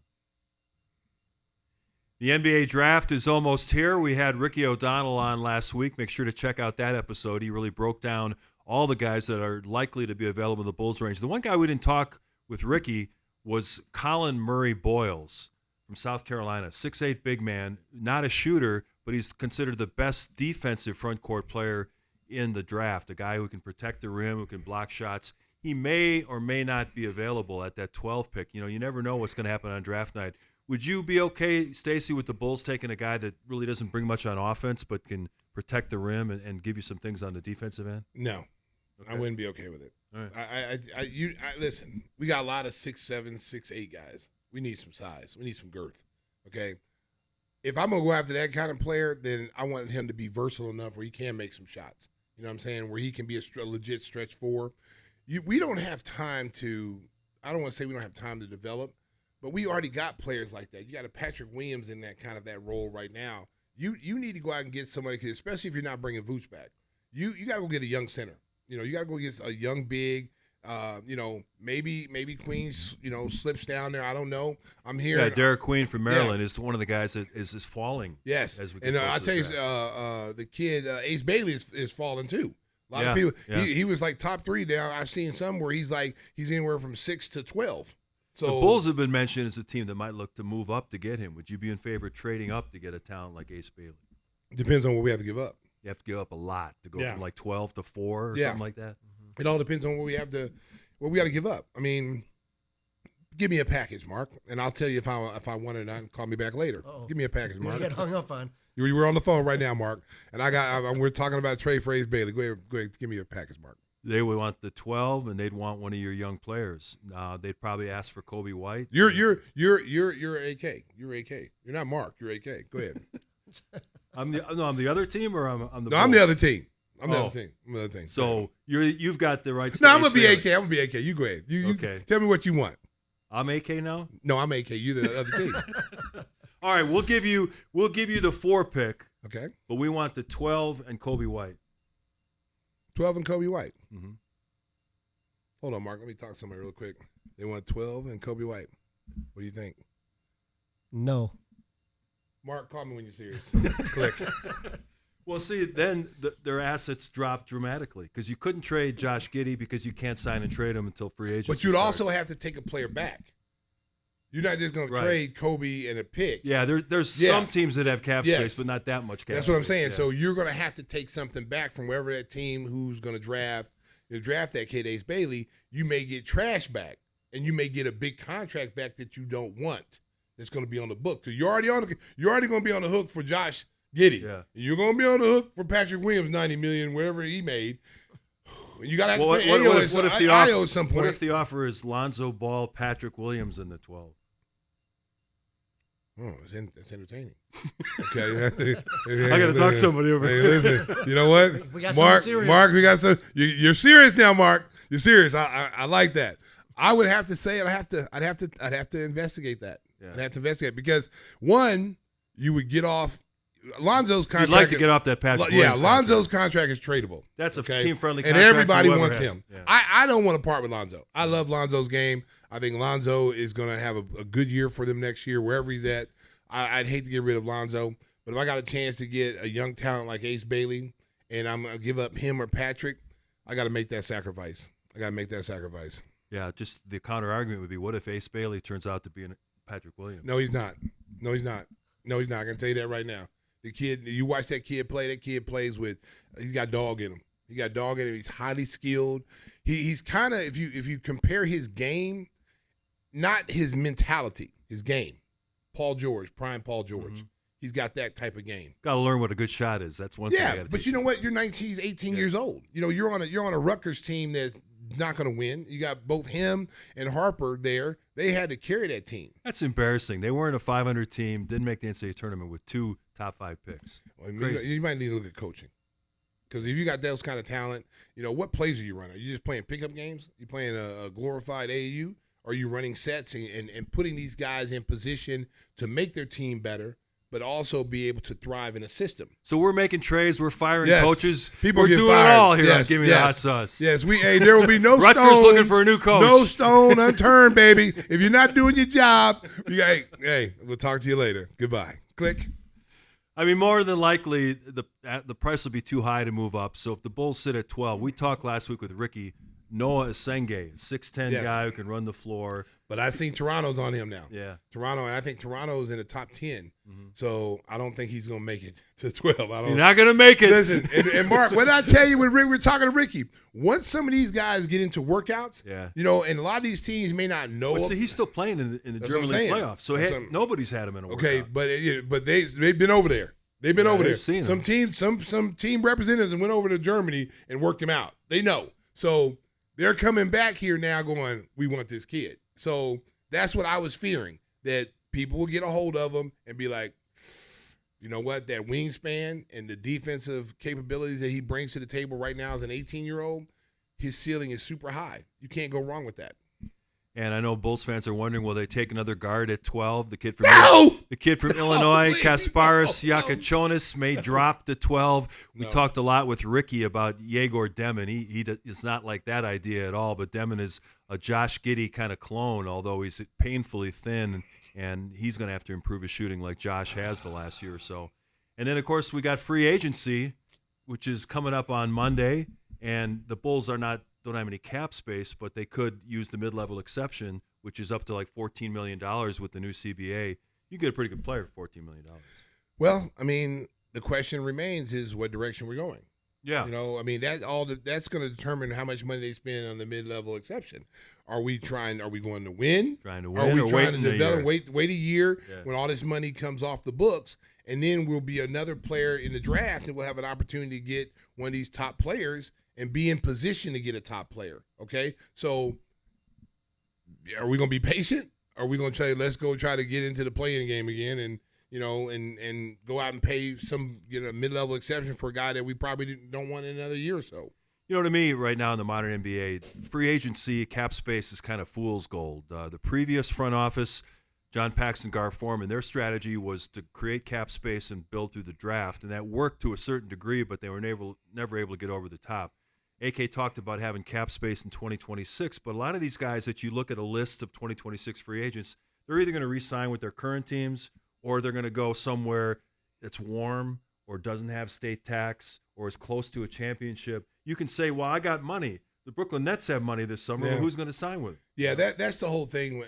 The NBA draft is almost here. We had Ricky O'Donnell on last week. Make sure to check out that episode. He really broke down all the guys that are likely to be available in the Bulls range. The one guy we didn't talk with Ricky was Colin Murray Boyles from South Carolina, 6'8" big man, not a shooter, but he's considered the best defensive front court player in the draft, a guy who can protect the rim, who can block shots. He may or may not be available at that 12 pick. You know, you never know what's going to happen on draft night. Would you be okay, Stacey, with the Bulls taking a guy that really doesn't bring much on offense but can protect the rim and give you some things on the defensive end? No, okay. I wouldn't be okay with it. All right. Listen, we got a lot of 6'7", 6'8" guys. We need some size. We need some girth, okay? If I'm going to go after that kind of player, then I want him to be versatile enough where he can make some shots. You know what I'm saying? Where he can be a legit stretch four. We don't have time to – I don't want to say we don't have time to develop, but we already got players like that. You got a Patrick Williams in that kind of that role right now. You need to go out and get somebody, especially if you're not bringing Vooch back. You got to go get a young center. You know, you got to go get a young big. You know, maybe Queens, you know, slips down there. I don't know. I'm hearing. Yeah, Derek Queen from Maryland is one of the guys that is falling. Yes, as we and I tell you, the kid Ace Bailey is falling too. A lot of people. Yeah. He was like top 3 down. I've seen some where he's anywhere from 6 to 12. So the Bulls have been mentioned as a team that might look to move up to get him. Would you be in favor of trading up to get a talent like Ace Bailey? Depends on what we have to give up. You have to give up a lot to go from like 12 to 4 or something like that. It all depends on what we got to give up. I mean, give me a package, Mark, and I'll tell you if I want it or not. Call me back later. Uh-oh. Give me a package, Mark. You got hung up on. You were on the phone right now, Mark, and we're talking about trade for Ace Bailey. Go ahead, give me a package, Mark. They would want the 12, and they'd want one of your young players. They'd probably ask for Kobe White. You're AK. You're AK. You're not Mark. You're AK. Go ahead. I'm the other team, or I'm the. No, Bulls? I'm the other team. I'm the other team. So you've got the right. No, I'm gonna be AK. I'm gonna be AK. You go ahead. You tell me what you want. I'm AK now. No, I'm AK. You the other team. All right, we'll give you the 4 pick. Okay. But we want the 12 and Kobe White. 12 and Kobe White. Mm-hmm. Hold on, Mark. Let me talk to somebody real quick. They want 12 and Kobe White. What do you think? No. Mark, call me when you're serious. Click. Well, see, then their assets drop dramatically because you couldn't trade Josh Giddy because you can't sign and trade him until free agency. But you'd also have to take a player back. You're not just going to trade Kobe and a pick. Yeah, there's some teams that have cap space, but not that much cap space. That's what I'm saying. Yeah. So you're going to have to take something back from wherever that team who's going to draft that kid, Ace Bailey. You may get trash back, and you may get a big contract back that you don't want. That's going to be on the book. So you're already going to be on the hook for Josh Giddy. Yeah. You're going to be on the hook for Patrick Williams, $90 million, wherever he made. You got to have Well, to pay Ayo at some point. What if the offer is Lonzo Ball, Patrick Williams in the 12? Oh, that's entertaining. Okay. I got to talk to somebody over here. Listen, you know what? We got Mark, something serious. Mark, we got some. You're serious now, Mark. You're serious. I like that. I would have to say I'd have to investigate that. Yeah. I'd have to investigate because one, you would get off Lonzo's contract. You'd like to get off that Patrick Williams Lonzo's contract is tradable. That's a okay? team-friendly and contract. everybody whoever wants has him. it. Yeah. I don't want to part with Lonzo. I love Lonzo's game. I think Lonzo is going to have a good year for them next year, wherever he's at. I'd hate to get rid of Lonzo, but if I got a chance to get a young talent like Ace Bailey and I'm going to give up him or Patrick, I got to make that sacrifice. Yeah, just the counter-argument would be, what if Ace Bailey turns out to be Patrick Williams? No, he's not. I can tell you that right now. The kid, you watch that kid play, plays with, he's got dog in him. He's highly skilled. He's kind of, if you compare his game, not his mentality, his game. Prime Paul George. Mm-hmm. He's got that type of game. Got to learn what a good shot is. That's one thing. Yeah, but you know what? You're 19, he's 18 years old. You know, you're on a Rutgers team that's not going to win. You got both him and Harper there. They had to carry that team. That's embarrassing. They weren't a 500 team, didn't make the NCAA tournament with 2 top 5 picks. Well, you might need to look at coaching. Because if you got those kind of talent, you know, what plays are you running? Are you just playing pickup games? You playing a glorified AAU? Are you running sets and putting these guys in position to make their team better, but also be able to thrive in a system? So we're making trades. We're firing yes. coaches. We're doing fired. it all here yes. on Gimme the Hot Sauce. Yes, there will be no Rutgers stone. looking for a new coach. No stone unturned, baby. If you're not doing your job, hey, we'll talk to you later. Goodbye. Click. I mean, more than likely, the price will be too high to move up. So if the Bulls sit at 12, we talked last week with Ricky, Noah Esenge, 6'10" guy who can run the floor. But I seen Toronto's on him now. Yeah. Toronto, and I think Toronto's in the top 10. Mm-hmm. So I don't think he's going to make it to 12. You're not going to make it. Listen, and Mark, what did I tell you when we were talking to Ricky? Once some of these guys get into workouts, you know, and a lot of these teams may not know. Well, see, he's still playing in the German League playoffs. So nobody's had him in a workout. Okay, but they've been over there. They've been over there. Seen some teams, some team representatives went over to Germany and worked him out. They know. So they're coming back here now going, we want this kid. So that's what I was fearing, that people will get a hold of him and be like, you know what, that wingspan and the defensive capabilities that he brings to the table right now as an 18-year-old, his ceiling is super high. You can't go wrong with that. And I know Bulls fans are wondering, will they take another guard at 12? The kid from Illinois, Kasparis Yakachonis, may drop to 12. We talked a lot with Ricky about Yegor Demon. He is not like that idea at all, but Demon is a Josh Giddy kind of clone, although he's painfully thin, and he's going to have to improve his shooting like Josh has the last year or so. And then, of course, we got free agency, which is coming up on Monday, and the Bulls don't have any cap space, but they could use the mid-level exception, which is up to like $14 million with the new CBA. You get a pretty good player for $14 million. Well, I mean, the question remains is what direction we're going. Yeah. You know, I mean, that's going to determine how much money they spend on the mid-level exception. Are we going to win? Trying to win, are we or trying to develop, wait a year Yeah. when all this money comes off the books, and then we'll be another player in the draft and we'll have an opportunity to get one of these top players and be in position to get a top player, okay? So are we going to be patient? Are we going to say, let's go try to get into the playing game again and, you know, and go out and pay a mid-level exception for a guy that we probably don't want in another year or so? You know, to me, right now in the modern NBA, free agency, cap space is kind of fool's gold. The previous front office, John Paxson, Gar Forman, their strategy was to create cap space and build through the draft, and that worked to a certain degree, but they were never able to get over the top. AK talked about having cap space in 2026, but a lot of these guys that you look at a list of 2026 free agents, they're either going to re-sign with their current teams or they're going to go somewhere that's warm or doesn't have state tax or is close to a championship. You can say, well, I got money. The Brooklyn Nets have money this summer. Yeah. Well, who's going to sign with them? Yeah, that's the whole thing.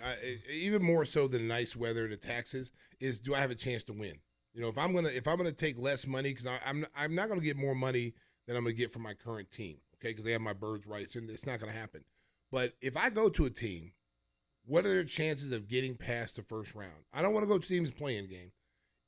Even more so than the nice weather and the taxes is, do I have a chance to win? You know, if I'm gonna take less money, because I'm not gonna get more money than I'm gonna get from my current team. Okay, because they have my bird rights, and it's not going to happen. But if I go to a team, what are their chances of getting past the first round? I don't want to go to teams playing game.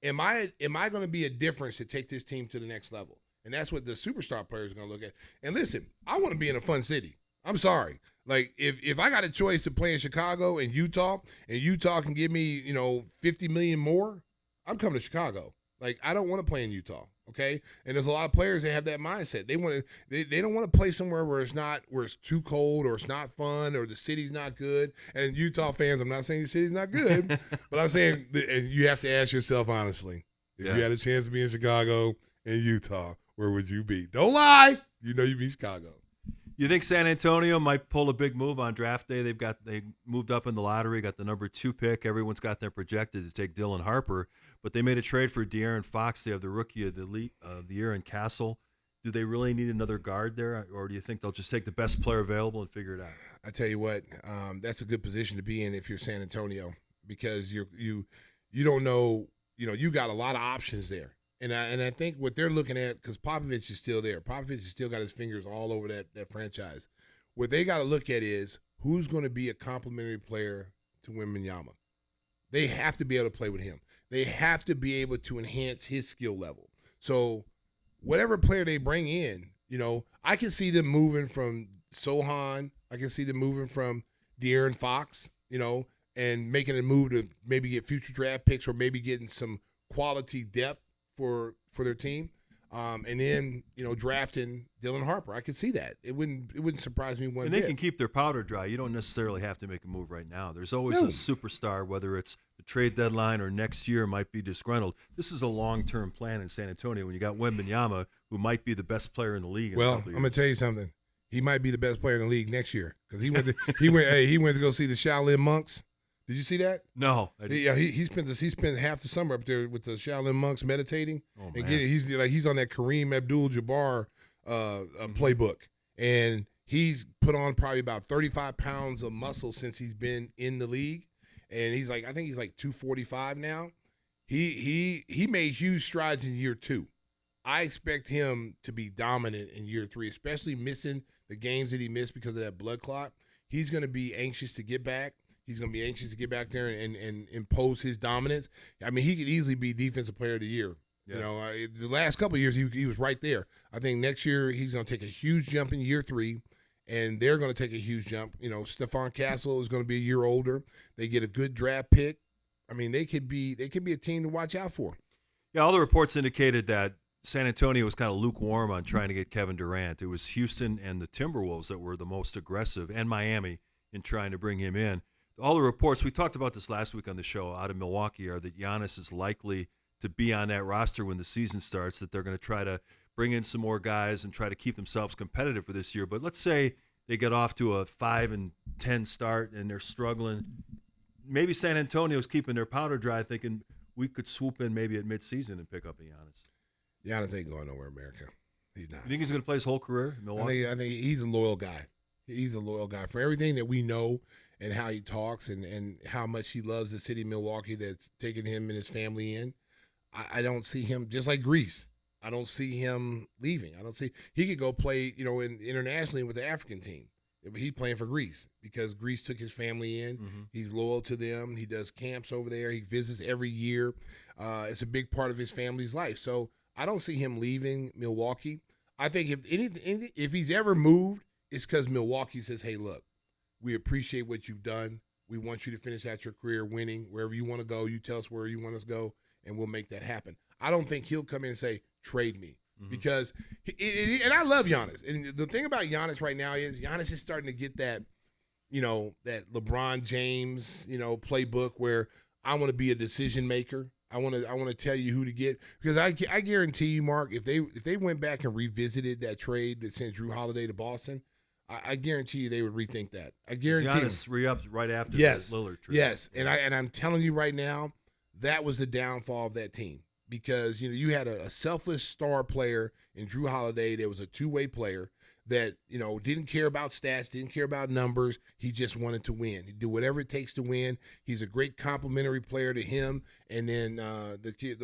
am I going to be a difference to take this team to the next level? And that's what the superstar players are going to look at. And listen, I want to be in a fun city. I'm sorry. Like, if I got a choice to play in Chicago and Utah can give me, $50 million more, I'm coming to Chicago. Like, I don't want to play in Utah, okay? And there's a lot of players that have that mindset. They don't want to play somewhere where it's too cold or it's not fun or the city's not good. And Utah fans, I'm not saying the city's not good, but I'm saying you have to ask yourself honestly, if you had a chance to be in Chicago and Utah, where would you be? Don't lie. You'd be Chicago. You think San Antonio might pull a big move on draft day? They moved up in the lottery, got the number 2 pick. Everyone's got them projected to take Dylan Harper, but they made a trade for De'Aaron Fox. They have the rookie of the year in Castle. Do they really need another guard there, or do you think they'll just take the best player available and figure it out? I tell you what, that's a good position to be in if you're San Antonio, because you don't know, you got a lot of options there. And I think what they're looking at, because Popovich is still there. Popovich has still got his fingers all over that franchise. What they got to look at is who's going to be a complementary player to Wembanyama. They have to be able to play with him. They have to be able to enhance his skill level. So whatever player they bring in, I can see them moving from Sohan. I can see them moving from De'Aaron Fox, and making a move to maybe get future draft picks or maybe getting some quality depth for their team, and then drafting Dylan Harper. I could see that. It wouldn't surprise me one bit. And they can keep their powder dry. You don't necessarily have to make a move right now. There's always a superstar, whether it's the trade deadline or next year, might be disgruntled. This is a long-term plan in San Antonio when you got Wembanyama, who might be the best player in the league. Well, I'm gonna tell you something. He might be the best player in the league next year because he went to go see the Shaolin monks. Did you see that? No. Yeah, he spent half the summer up there with the Shaolin monks meditating. Oh, and man. He's on that Kareem Abdul-Jabbar playbook, and he's put on probably about 35 pounds of muscle since he's been in the league, and I think he's like 245 now. He made huge strides in year 2. I expect him to be dominant in year 3, especially missing the games that he missed because of that blood clot. He's going to be anxious to get back. He's going to be anxious to get back there and impose his dominance. I mean, he could easily be Defensive Player of the Year. Yeah. The last couple of years, he was right there. I think next year he's going to take a huge jump in year 3, and they're going to take a huge jump. Stephon Castle is going to be a year older. They get a good draft pick. I mean, they could be a team to watch out for. Yeah, all the reports indicated that San Antonio was kind of lukewarm on trying to get Kevin Durant. It was Houston and the Timberwolves that were the most aggressive, and Miami, in trying to bring him in. All the reports, we talked about this last week on the show, out of Milwaukee, are that Giannis is likely to be on that roster when the season starts, that they're going to try to bring in some more guys and try to keep themselves competitive for this year. But let's say they get off to a 5-10 start and they're struggling. Maybe San Antonio's keeping their powder dry, thinking we could swoop in maybe at midseason and pick up a Giannis. Giannis ain't going nowhere, America. He's not. You think he's going to play his whole career in Milwaukee? I think he's a loyal guy. He's a loyal guy. For everything that we know and how he talks and how much he loves the city of Milwaukee that's taken him and his family in, I don't see him, just like Greece, I don't see him leaving. He could go play, internationally with the African team. He's playing for Greece because Greece took his family in. Mm-hmm. He's loyal to them. He does camps over there. He visits every year. It's a big part of his family's life. So I don't see him leaving Milwaukee. I think if he's ever moved, it's because Milwaukee says, hey, look, we appreciate what you've done. We want you to finish out your career winning. Wherever you want to go, you tell us where you want us to go, and we'll make that happen. I don't think he'll come in and say, trade me. Mm-hmm. Because, and I love Giannis. And the thing about Giannis right now is Giannis is starting to get that, that LeBron James, playbook where I want to be a decision maker. I want to tell you who to get. Because I guarantee you, Mark, if they went back and revisited that trade that sent Drew Holiday to Boston, I guarantee you they would rethink that. I guarantee Giannis re-upped right after the Lillard trade. Yes, and I'm telling you right now, that was the downfall of that team because you had a selfless star player in Drew Holiday. There was a two-way player that didn't care about stats, didn't care about numbers. He just wanted to win. He'd do whatever it takes to win. He's a great complementary player to him. And then the kid,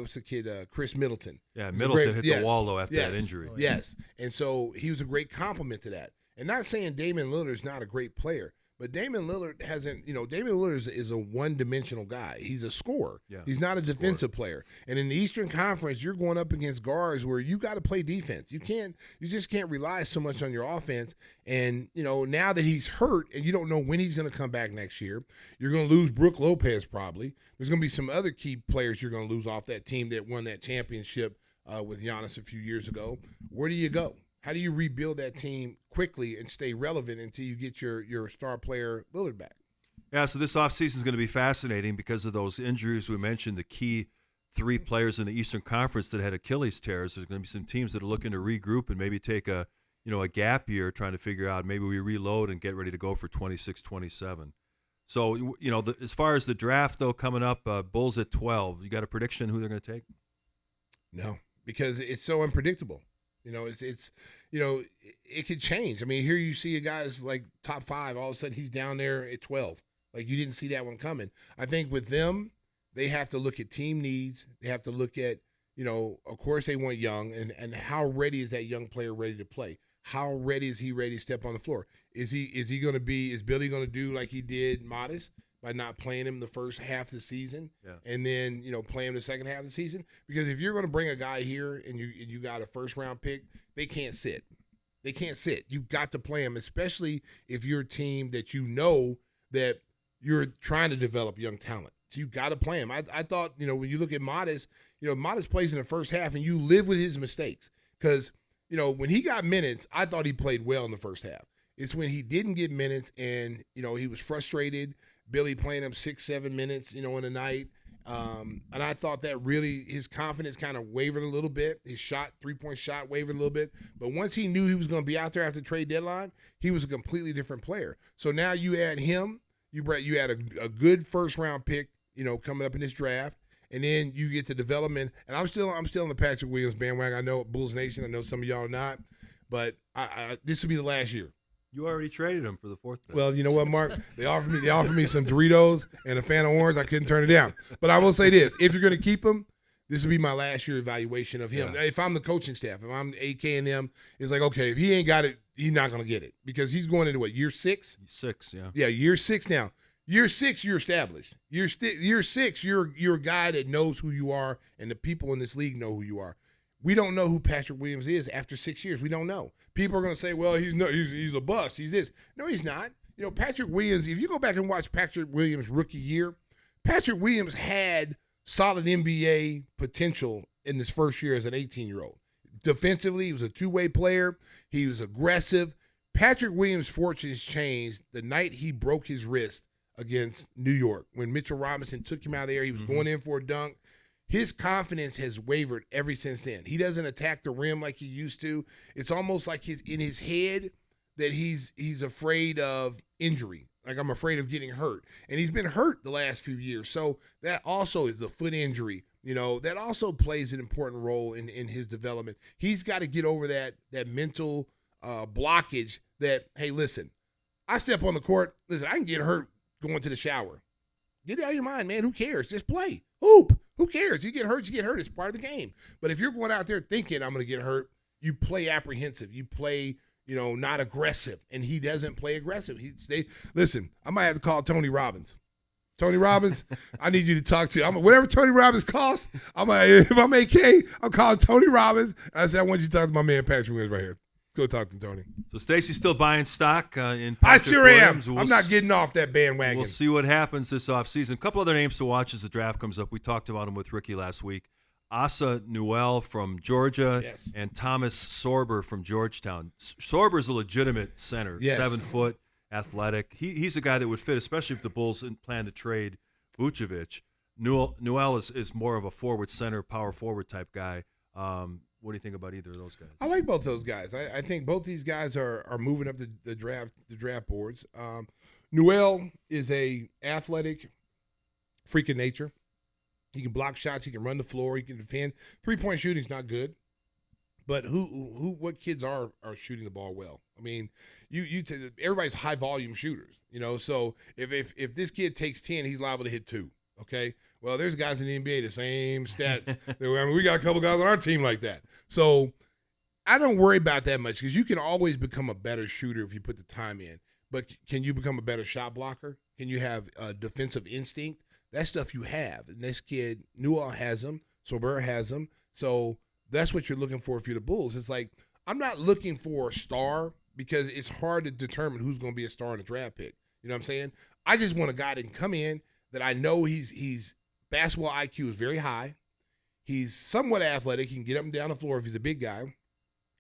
Chris Middleton. Yeah, Middleton hit the wall though after that injury. Yes, and so he was a great complement to that. And not saying Damian Lillard's not a great player, But Damian Lillard hasn't, Damian Lillard is a one-dimensional guy. He's a scorer. Yeah, he's not a defensive player. And in the Eastern Conference, you're going up against guards where you got to play defense. You just can't rely so much on your offense. And, now that he's hurt and you don't know when he's going to come back next year, you're going to lose Brook Lopez probably. There's going to be some other key players you're going to lose off that team that won that championship with Giannis a few years ago. Where do you go? How do you rebuild that team quickly and stay relevant until you get your star player Lillard back? Yeah, so this offseason is going to be fascinating because of those injuries we mentioned, the key 3 players in the Eastern Conference that had Achilles tears. There's going to be some teams that are looking to regroup and maybe take a gap year trying to figure out maybe we reload and get ready to go for 26-27. So, as far as the draft, though, coming up, Bulls at 12, you got a prediction who they're going to take? No, because it's so unpredictable. It could change. I mean, here you see a guy's like top 5, all of a sudden he's down there at 12. Like you didn't see that one coming. I think with them, they have to look at team needs. They have to look at, of course they want young and how ready is that young player ready to play? How ready is he ready to step on the floor? Is Billy going to do like he did Modest by not playing him the first half of the season and then, play him the second half of the season? Because if you're going to bring a guy here and you got a first-round pick, they can't sit. They can't sit. You've got to play him, especially if you're a team that that you're trying to develop young talent. So you got to play him. I thought, when you look at Modest, Modest plays in the first half and you live with his mistakes. Because, when he got minutes, I thought he played well in the first half. It's when he didn't get minutes and, he was frustrated. Billy playing him 6-7 minutes, in a night. And I thought that really his confidence kind of wavered a little bit. His three-point shot wavered a little bit. But once he knew he was going to be out there after the trade deadline, he was a completely different player. So now you add him, you add a good first-round pick, coming up in this draft, and then you get the development. And I'm still on the Patrick Williams bandwagon. I know Bulls Nation. I know some of y'all are not, but this will be the last year. You already traded him for the 4th pick. Well, you know what, Mark? They offered me some Doritos and a fan of orange. I couldn't turn it down. But I will say this: if you're going to keep him, this will be my last year evaluation of him. Yeah. If I'm the coaching staff, if I'm AK and them, it's like, okay, if he ain't got it, he's not going to get it because he's going into what, year 6? 6, yeah. Yeah, year 6 now. Year 6, you're established. Year 6, you're a guy that knows who you are, and the people in this league know who you are. We don't know who Patrick Williams is after 6 years. We don't know. People are going to say, well, he's a bust. He's this. No, he's not. Patrick Williams, if you go back and watch Patrick Williams' rookie year, Patrick Williams had solid NBA potential in his first year as an 18-year-old. Defensively, he was a two-way player. He was aggressive. Patrick Williams' fortunes changed the night he broke his wrist against New York. When Mitchell Robinson took him out of there, he was going in for a dunk. His confidence has wavered ever since then. He doesn't attack the rim like he used to. It's almost like he's in his head that he's afraid of injury. Like, I'm afraid of getting hurt. And he's been hurt the last few years. So that also is the foot injury. That also plays an important role in his development. He's got to get over that mental blockage that, hey, listen, I step on the court. Listen, I can get hurt going to the shower. Get it out of your mind, man. Who cares? Just play. Hoop. Who cares? You get hurt, you get hurt. It's part of the game. But if you're going out there thinking I'm going to get hurt, you play apprehensive. You play, not aggressive. And he doesn't play aggressive. Listen, I might have to call Tony Robbins. Tony Robbins, I need you to talk to. Whatever Tony Robbins costs, if I'm AK, I'm calling Tony Robbins. I said, I want you to talk to my man Patrick Williams right here. Go talk to Tony. So Stacey's still buying stock in Patrick I sure Williams. am. I'm not getting off that bandwagon. We'll see what happens this offseason. A couple other names to watch as the draft comes up. We talked about him with Ricky last week. Asa Newell from Georgia and Thomas Sorber from Georgetown. Sorber's a legitimate center, 7 foot, athletic. He's a guy that would fit, especially if the Bulls plan to trade Buukovich. Newell is more of a forward center, power forward type guy. What do you think about either of those guys? I like both those guys. I think both these guys are moving up the draft boards. Newell is a athletic freak of nature. He can block shots. He can run the floor. He can defend. 3-point shooting's not good, but what kids are shooting the ball well? I mean, everybody's high volume shooters. So if this kid takes 10, he's liable to hit 2. Okay. Well, there's guys in the NBA the same stats. We got a couple guys on our team like that. So I don't worry about that much because you can always become a better shooter if you put the time in. but can you become a better shot blocker? Can you have defensive instinct? That stuff you have. And this kid, Newell has them. Sober has them. So that's what you're looking for if you're the Bulls. It's like, I'm not looking for a star because it's hard to determine who's going to be a star in a draft pick. You know what I'm saying? I just want a guy that can come in that I know he's basketball IQ is very high. He's somewhat athletic. He can get up and down the floor if he's a big guy.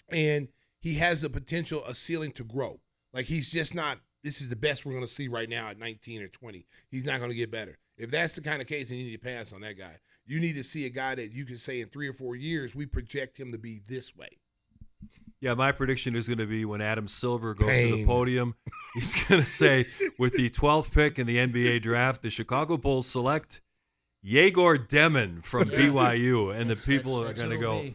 And he has the potential, a ceiling to grow. Like, he's just not, this is the best we're going to see right now at 19 or 20. He's not going to get better. If that's the kind of case, then you need to pass on that guy. You need to see a guy that you can say in 3 or 4 years, we project him to be this way. Yeah, my prediction is going to be when Adam Silver goes to the podium, he's going to say, with the 12th pick in the NBA draft, the Chicago Bulls select Yegor Demon from BYU, and the people are going to go,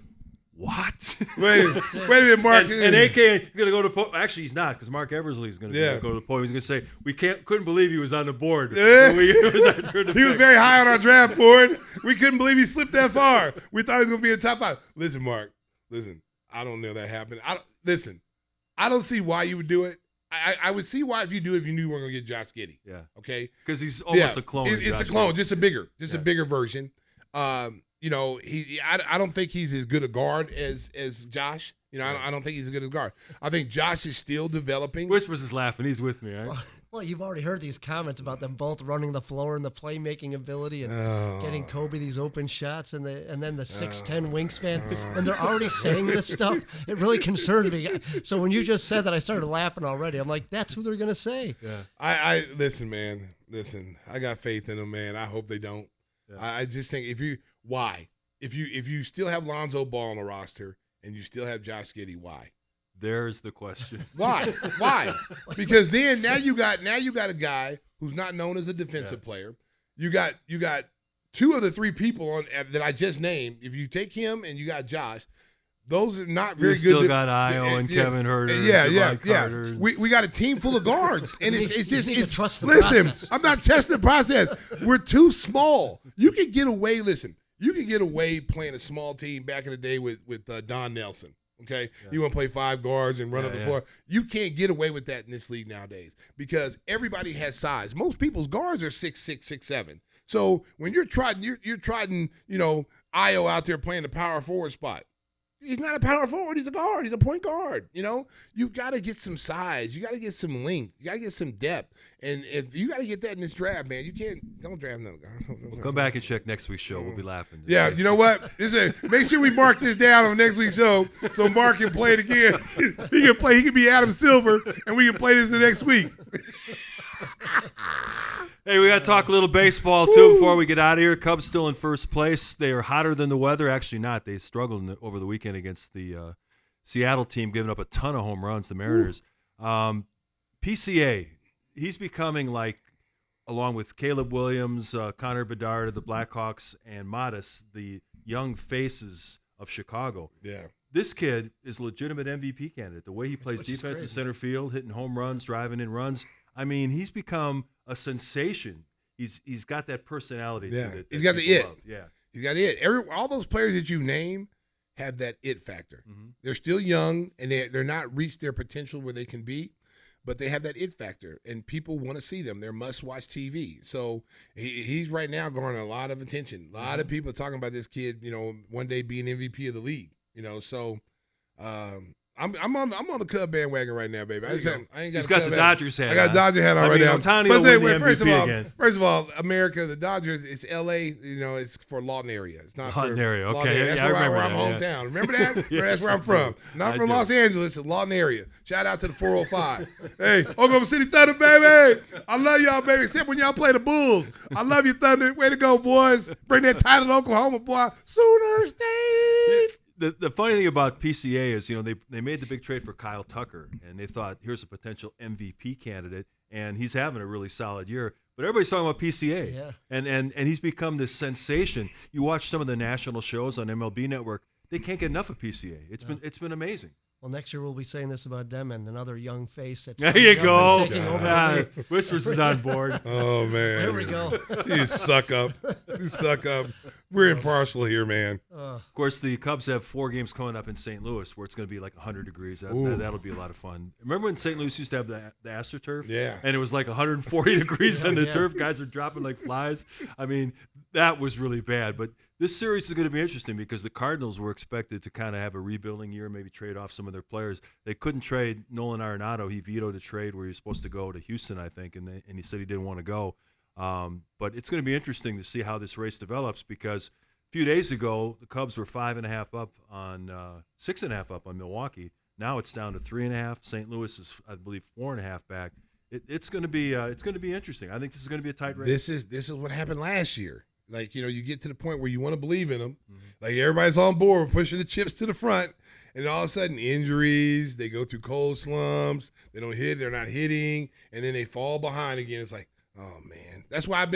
what? Wait a minute, Mark. And AK is going to go to actually, he's not, because Mark Eversley is going to go to the podium. He's going to say, couldn't believe he was on the board. Yeah. It was our turn to He was pick. very high on our draft board. We couldn't believe he slipped that far. We thought he was going to be in top 5. Listen, Mark. Listen, I don't know that happened. I don't see why you would do it. I would see why if you do it if you knew we were going to get Josh Giddy. Yeah. Okay? Because he's almost a clone. It's a clone, just a bigger version. You know, I don't think he's as good a guard as Josh. You know, I don't think he's as good a guard. I think Josh is still developing. Whispers is laughing. He's with me, right? Well, you've already heard these comments about them both running the floor and the playmaking ability and getting Kobe these open shots and then the 6'10" wingspan. And they're already saying this stuff. It really concerned me. So when you just said that, I started laughing already. I'm like, that's who they're going to say. Yeah. I listen, man. Listen, I got faith in them, man. I hope they don't. Yeah. I just think if you still have Lonzo Ball on the roster and you still have Josh Giddy, why? There's the question. Why? Because then now you got a guy who's not known as a defensive player. You got 2 of the 3 people that I just named. If you take him and you got Josh, those are not very good. You still got Io and Kevin Huerter. Yeah. Carter. We got a team full of guards, and it's trust the listen. process. I'm not testing the process. We're too small. You can get away. Listen, you can get away playing a small team back in the day with Don Nelson. Okay, you want to play 5 guards and run up the floor. You can't get away with that in this league nowadays because everybody has size. Most people's guards are 6'6", 6'7". So when you're trotting, Io out there playing the power forward spot. He's not a power forward. He's a guard. He's a point guard. You know, you got to get some size. You got to get some length. You got to get some depth. And if you got to get that in this draft, man, don't draft another guy. We'll come back and check next week's show. We'll be laughing. Yeah, you know what? Make sure we mark this down on next week's show so Mark can play it again. He can play. He can be Adam Silver, and we can play this the next week. Hey, we got to talk a little baseball, too, before we get out of here. Cubs still in first place. They are hotter than the weather. Actually not. They struggled over the weekend against the Seattle team, giving up a ton of home runs, the Mariners. PCA, he's becoming like, along with Caleb Williams, Connor Bedard of the Blackhawks, and Modest, the young faces of Chicago. Yeah. This kid is a legitimate MVP candidate. The way he plays defense in center field, hitting home runs, driving in runs. I mean, he's become a sensation. He's got that personality. Yeah, that he's got the it. Love. Yeah, he's got the it. All those players that you name have that it factor. Mm-hmm. They're still young and they're not reached their potential where they can be, but they have that it factor, and people want to see them. They're must-watch TV. So he's right now garnering a lot of attention. A lot of people talking about this kid. You know, one day being MVP of the league. You know, so. I'm on the Cub bandwagon right now, baby. He's got the Dodgers hat. I got a Dodger hat on right now. First of all, America, the Dodgers, it's L.A. You know, it's for Lawton area. It's not Lawton for area. Okay, Lawton area. That's where I'm hometown. Remember that? Yes, that's where I'm from. Not from Los Angeles. It's Lawton area. Shout out to the 405. Hey, Oklahoma City Thunder, baby. I love y'all, baby. Except when y'all play the Bulls. I love you, Thunder. Way to go, boys. Bring that title to Oklahoma, boy. Sooner State. The funny thing about PCA is, you know, they made the big trade for Kyle Tucker, and they thought, here's a potential MVP candidate, and he's having a really solid year. But everybody's talking about PCA, and he's become this sensation. You watch some of the national shows on MLB Network, they can't get enough of PCA. It's been amazing. Well, next year we'll be saying this about them and another young face. That's There you coming up go. and taking over the league. Whispers is on board. Oh, man. There we go. You suck up. You suck up. We're impartial here, man. Of course, the Cubs have 4 games coming up in St. Louis where it's going to be like 100 degrees. That'll be a lot of fun. Remember when St. Louis used to have the AstroTurf? Yeah. And it was like 140 degrees on the turf. Guys are dropping like flies. I mean, that was really bad. But this series is going to be interesting because the Cardinals were expected to kind of have a rebuilding year, maybe trade off some of their players. They couldn't trade Nolan Arenado. He vetoed a trade where he was supposed to go to Houston, I think, and he said he didn't want to go. But it's going to be interesting to see how this race develops because a few days ago, the Cubs were 5.5 up on 6.5 up on Milwaukee. Now it's down to 3.5. St. Louis is, I believe, 4.5 back. It's going to be interesting. I think this is going to be a tight race. This is what happened last year. Like, you get to the point where you want to believe in them. Mm-hmm. Like, everybody's on board, pushing the chips to the front, and all of a sudden, injuries, they go through cold slumps, they don't hit, they're not hitting, and then they fall behind again. It's like, oh, man. That's why I'm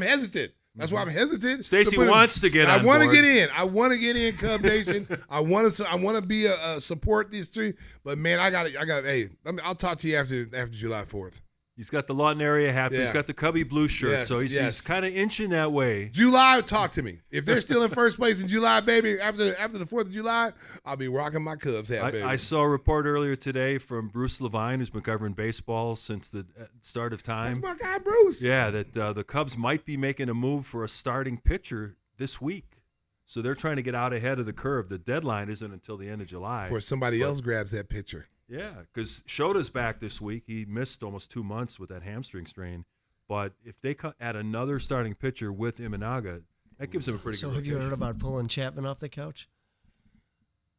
hesitant. That's why I'm hesitant. Stacey wants to get on I want to board. get in. I want to get in, Cub Nation. I want to be support these three. But, man, I got. Hey, I'll talk to you after July 4th. He's got the Lawton area hat. Yeah. He's got the Cubby blue shirt, Yes, so he's kind of inching that way. July, talk to me. If they're still in first place in July, baby, after the 4th of July, I'll be rocking my Cubs hat, baby. I saw a report earlier today from Bruce Levine, who's been covering baseball since the start of time. That's my guy, Bruce. Yeah, that the Cubs might be making a move for a starting pitcher this week. So they're trying to get out ahead of the curve. The deadline isn't until the end of July. Before somebody else grabs that pitcher. Yeah, because Shota's back this week. He missed almost 2 months with that hamstring strain. But if they add another starting pitcher with Imanaga, that gives him a pretty good So have you rotation. heard about pulling Chapman off the couch?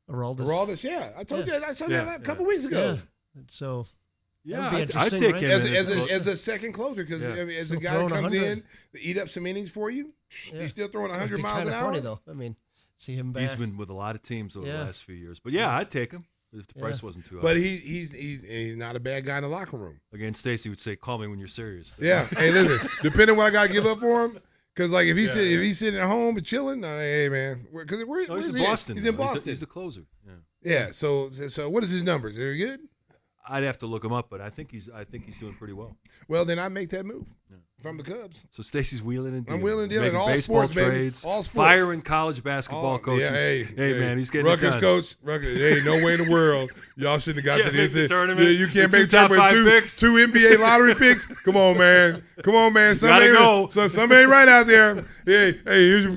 Aroldis, yeah. I told you. I said that a couple weeks ago. Yeah. So Yeah, that'd be I'd interesting, take right? him As a second closer, because as a Still guy that throwing comes 100. in to eat up some innings for you, he's still throwing 100 miles an Kind of hour. funny though. I mean, see him back. He's been with a lot of teams over the last few years. But yeah, I'd take him if the price wasn't too high. But he's not a bad guy in the locker room. Again, Stacey would say, "Call me when you're serious." Yeah. Hey, listen. Depending on what I got to give up for him, because like if he's sitting at home and chilling, hey man, because He's in Boston. He's in though. Boston. He's the closer. Yeah. Yeah. So what is his numbers? Are they good? I'd have to look him up, but I think he's doing pretty well. Well, then I make that move from the Cubs. So Stacey's wheeling and dealing. I'm wheeling and dealing. Making All baseball sports, baby. trades, All sports. firing college basketball coaches. Yeah, hey, man, he's getting Rutgers it done. coach. Rutgers, hey, no way in the world. Y'all shouldn't have got Can't to make the this. tournament. Yeah, you can't The make two top tournament. five picks. Two NBA lottery picks. Come on, man. Something Gotta ain't, go. Something ain't right out there. Hey,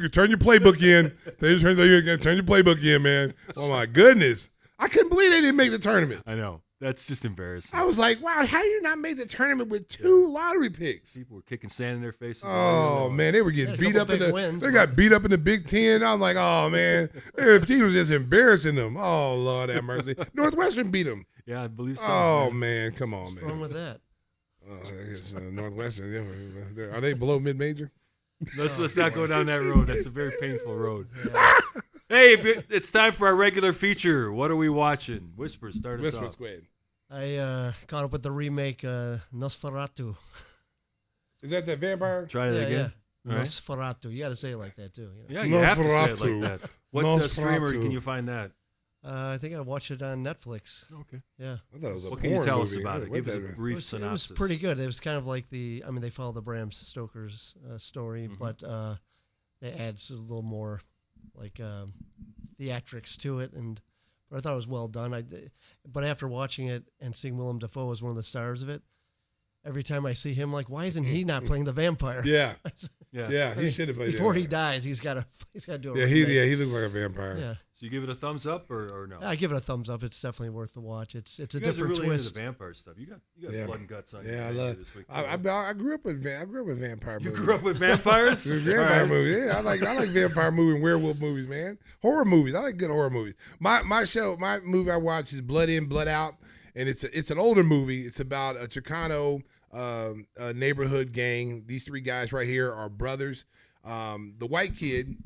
turn your playbook in. Turn your playbook in, man. Oh my goodness, I couldn't believe they didn't make the tournament. I know. That's just embarrassing. I was like, wow, how do you not make the tournament with two lottery picks? People were kicking sand in their faces. Oh man, they were getting Had a beat couple up in big the. wins, They got beat up in the Big Ten. I'm like, oh man, the team was just embarrassing them. Oh Lord have mercy. Northwestern beat them. Yeah, I believe so. Oh man, come on, What's wrong man. with that? It's, Northwestern. Yeah, are they below mid-major? Let's not go down that road. That's a very painful road. Hey, it's time for our regular feature. What are we watching? Whispers, start us Whisper off. Squad. I caught up with the remake Nosferatu. Is that the vampire? Try that again. Yeah. All right. Nosferatu. You got to say it like that too. You know? Yeah, you have to say it Nosferatu. like that. What Nosferatu. streamer can you find that? I think I watched it on Netflix. Okay. Yeah. I thought it was a What can you porn tell us movie. about it? What Give us that- a brief It synopsis. was pretty good. It was kind of like they follow the Bram Stoker's story, but they add a little more like theatrics to it, but I thought it was well done. But after watching it and seeing Willem Dafoe as one of the stars of it, every time I see him, like, why isn't he not playing the vampire? Yeah, Yeah. yeah, he should have played Before that. he dies, he's got to do it. Yeah, he looks like a vampire. Yeah. So you give it a thumbs up or no? I give it a thumbs up. It's definitely worth the watch. It's a You guys are different really twist. into the vampire stuff. You got Yeah. blood and guts on Yeah, I your love. this week. I grew up with vampire You movies. grew up with vampires? Vampire All right. movies. Yeah, I like vampire movie and werewolf movies, man. Horror movies. I like good horror movies. My movie I watch is Blood In, Blood Out, and it's an older movie. It's about a Chicano neighborhood gang. These three guys right here are brothers. The white kid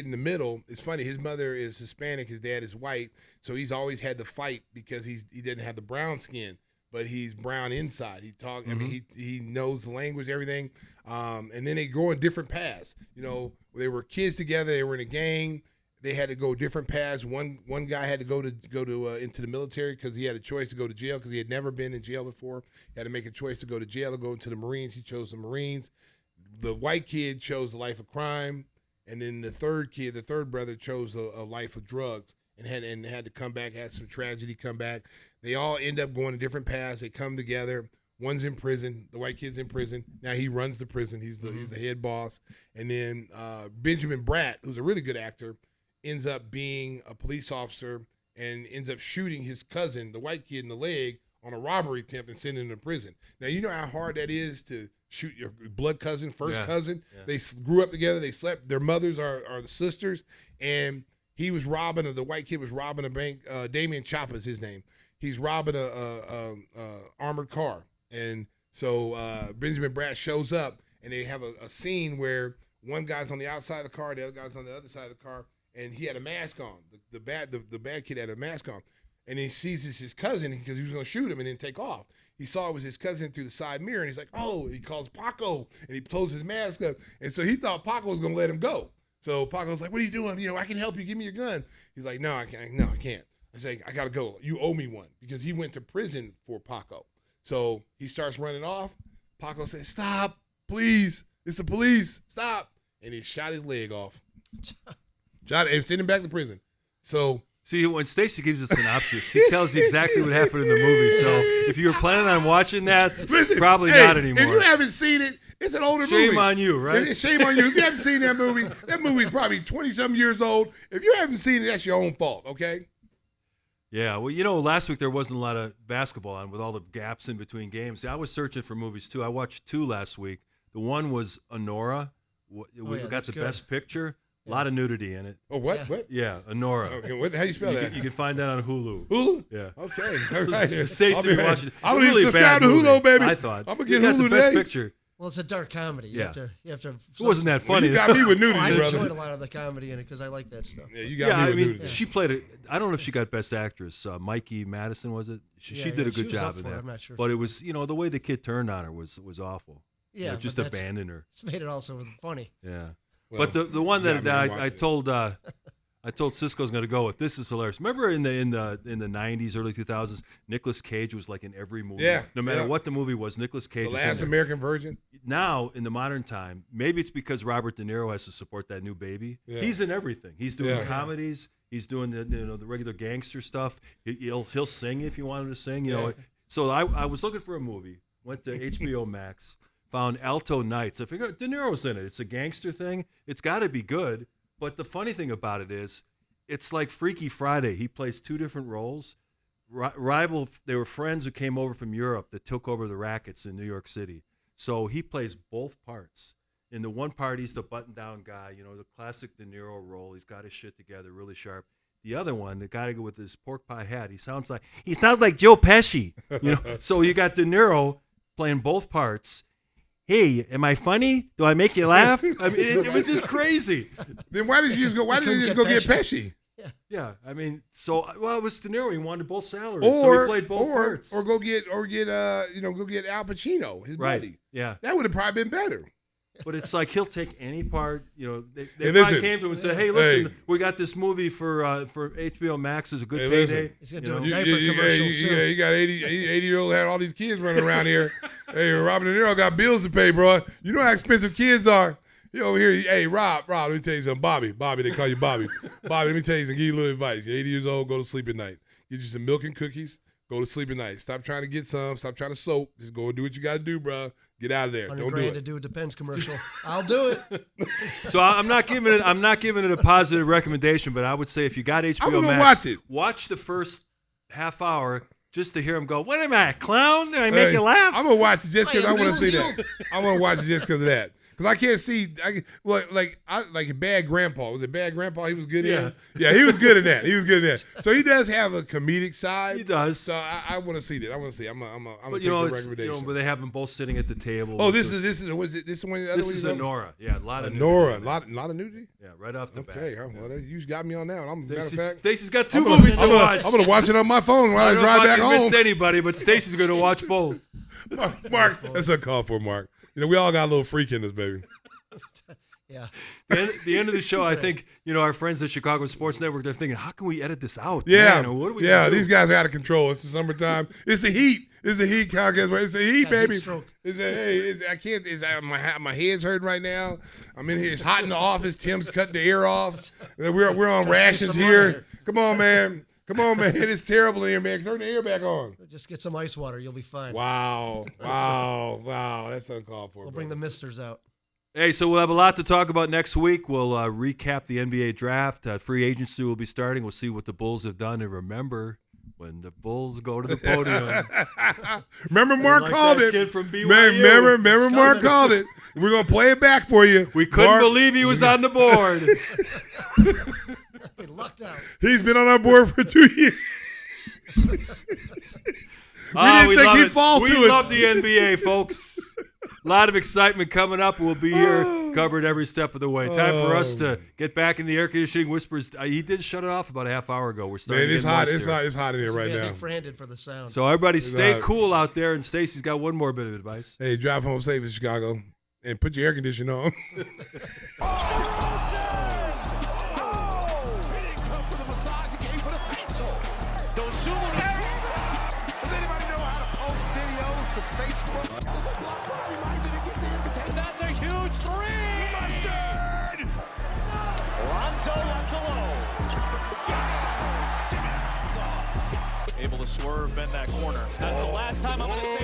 in the middle, it's funny. His mother is Hispanic, his dad is white, so he's always had to fight because he didn't have the brown skin, but he's brown inside. I mean, he knows the language, everything. And then they go in different paths. You know, they were kids together. They were in a gang. they had to go different paths. One guy had to go into the military because he had a choice to go to jail because he had never been in jail before. He had to make a choice to go to jail or go into the Marines. He chose the Marines. The white kid chose a life of crime, and then the third brother, chose a life of drugs and had to come back, had some tragedy come back. They all end up going to different paths. They come together. One's in prison. The white kid's in prison. Now he runs the prison. He's the head boss. And then Benjamin Bratt, who's a really good actor, ends up being a police officer and ends up shooting his cousin, the white kid, in the leg on a robbery attempt and sending him to prison. Now, you know how hard that is to shoot your blood cousin, first cousin? Yeah. They grew up together. They slept. Their mothers are the sisters. And he was the white kid was robbing a bank. Damien Choppa's his name. He's robbing a armored car. And so Benjamin Bratt shows up, and they have a scene where one guy's on the outside of the car, the other guy's on the other side of the car, and he had a mask on. The bad kid had a mask on. And he sees it's his cousin because he was going to shoot him and then take off. He saw it was his cousin through the side mirror, and he's like, oh, and he calls Paco, and he pulls his mask up. And so he thought Paco was going to let him go. So Paco's like, what are you doing? I can help you. Give me your gun. He's like, no, I can't. I say, I got to go. You owe me one, because he went to prison for Paco. So he starts running off. Paco says, stop, please. It's the police. Stop. And he shot his leg off. And sent him back to prison. So see, when Stacey gives a synopsis, she tells you exactly what happened in the movie. So if you were planning on watching that, probably not anymore. If you haven't seen it, it's an older movie. Shame on you, right? Shame on you. If you haven't seen that movie's probably 20-something years old. If you haven't seen it, that's your own fault, okay? Yeah, well, last week there wasn't a lot of basketball on with all the gaps in between games. I was searching for movies, too. I watched 2 last week. The one was Honora. We got the best picture. A lot of nudity in it. Oh, what? What? Yeah, Honora. Okay, how you spell that? You can find that on Hulu. Hulu? Yeah. Okay. All right. Stacey watching. I don't even subscribe to Hulu, baby. I thought. I'm going to get Hulu Hulu the best today. Picture. Well, it's a dark comedy. You have to. It wasn't that funny. You got me with nudity, I brother. enjoyed a lot of the comedy in it because I like that stuff. Yeah, you got me with nudity. She played it. I don't know if she got Best Actress. Mikey Madison, was it? She did a good job in that. I'm not sure. But it was, the way the kid turned on her was awful. Yeah, just abandoned her. It's made it also funny. Yeah. Well, but the one that I told Cisco's going to go with, this is hilarious. Remember in the 90s, early 2000s, Nicolas Cage was like in every movie. Yeah. No matter what the movie was, Nicolas Cage The was Last in American Virgin. Now, in the modern time, maybe it's because Robert De Niro has to support that new baby. Yeah. He's in everything. He's doing comedies. He's doing the regular gangster stuff. He'll sing if you want him to sing. So I was looking for a movie. Went to HBO Max. Found Alto Nights. I figured De Niro's in it. It's a gangster thing. It's got to be good. But the funny thing about it is, it's like Freaky Friday. He plays 2 different roles. They were friends who came over from Europe that took over the rackets in New York City. So he plays both parts. In the one part, he's the button-down guy, the classic De Niro role. He's got his shit together, really sharp. The other one, the guy with his pork pie hat, he sounds like Joe Pesci. So you got De Niro playing both parts. Hey, am I funny? Do I make you laugh? I mean, it was just crazy. Then why did you just go? Why did you just go get Pesci? Yeah. I mean, it was De Niro. He wanted both salaries, so he played both parts. Or go get Al Pacino, his buddy. Yeah, that would have probably been better. But it's like he'll take any part. They probably came to him and said, "Hey, listen, we got this movie for HBO Max. It's a good payday." He's gonna do a diaper commercial soon. He got 80-year-old had all these kids running around here. Hey, Robert De Niro got bills to pay, bro. You know how expensive kids are. You over here, hey, Rob, let me tell you something. Bobby, they call you Bobby. Bobby, let me tell you something. Give you a little advice. You're 80 years old, go to sleep at night. Get you some milk and cookies. Go to sleep at night. Stop trying to get some. Stop trying to soak. Just go and do what you got to do, bro. Get out of there. Don't do it. to do a Depends commercial. I'll do it. So I'm not giving it a positive recommendation, but I would say if you got HBO I'm gonna Max, watch it. Watch the first half hour just to hear him go, "What am I, a clown? Did I make you laugh?" I'm gonna watch it just because I want to see that. I want to watch it just because of that. Because I can't see, like Bad Grandpa. Was it Bad Grandpa he was good in? Yeah, he was good in that. So he does have a comedic side. He does. So I want to see that. I'm going to see. I'm going to take the recommendation. But they have them both sitting at the table. Oh, this is one. This is Honora. Yeah, a lot of Honora. A lot of nudity? Yeah, right off the bat. Okay, well, you got me on that one. Matter of fact, Stacey's got 2 movies to watch. I'm going to watch it on my phone while I drive back home. I convinced anybody, but Stacey's going to watch both. Mark, that's a call for Mark. We all got a little freak in us, baby. Yeah. The end of the show, I think, our friends at Chicago Sports Network, they're thinking, how can we edit this out? Yeah. Man, what do we do? These guys are out of control. It's the summertime. It's the heat. It's the heat, Comcast. It's the heat, baby. My head's hurting right now. I'm in here. It's hot in the office. Tim's cutting the air off. We're on rations here. Come on, man. It's terrible in here, man. Turn the air back on. Just get some ice water. You'll be fine. Wow. That's uncalled for. We'll bring the misters out. Hey, so we'll have a lot to talk about next week. We'll recap the NBA draft. Free agency will be starting. We'll see what the Bulls have done. And remember, when the Bulls go to the podium. Remember Mark called it. Kid from BYU. Remember Mark called it. We're going to play it back for you. We couldn't believe he was on the board. He lucked out. He's been on our board for 2 years. We didn't think he'd fall to us. We love the NBA, folks. A lot of excitement coming up. We'll be here covered every step of the way. Time for us to get back in the air conditioning. Whispers. He did shut it off about a half hour ago. We're starting. Man, it's hot. It's hot in here right now. For the sound. So everybody, stay cool out there. And Stacey's got one more bit of advice. Hey, drive home safe in Chicago, and put your air conditioner on. That's a huge three! Mustard! Lonzo left alone. Got it! Sauce. Able to swerve, bend that corner. That's the last time I'm going to say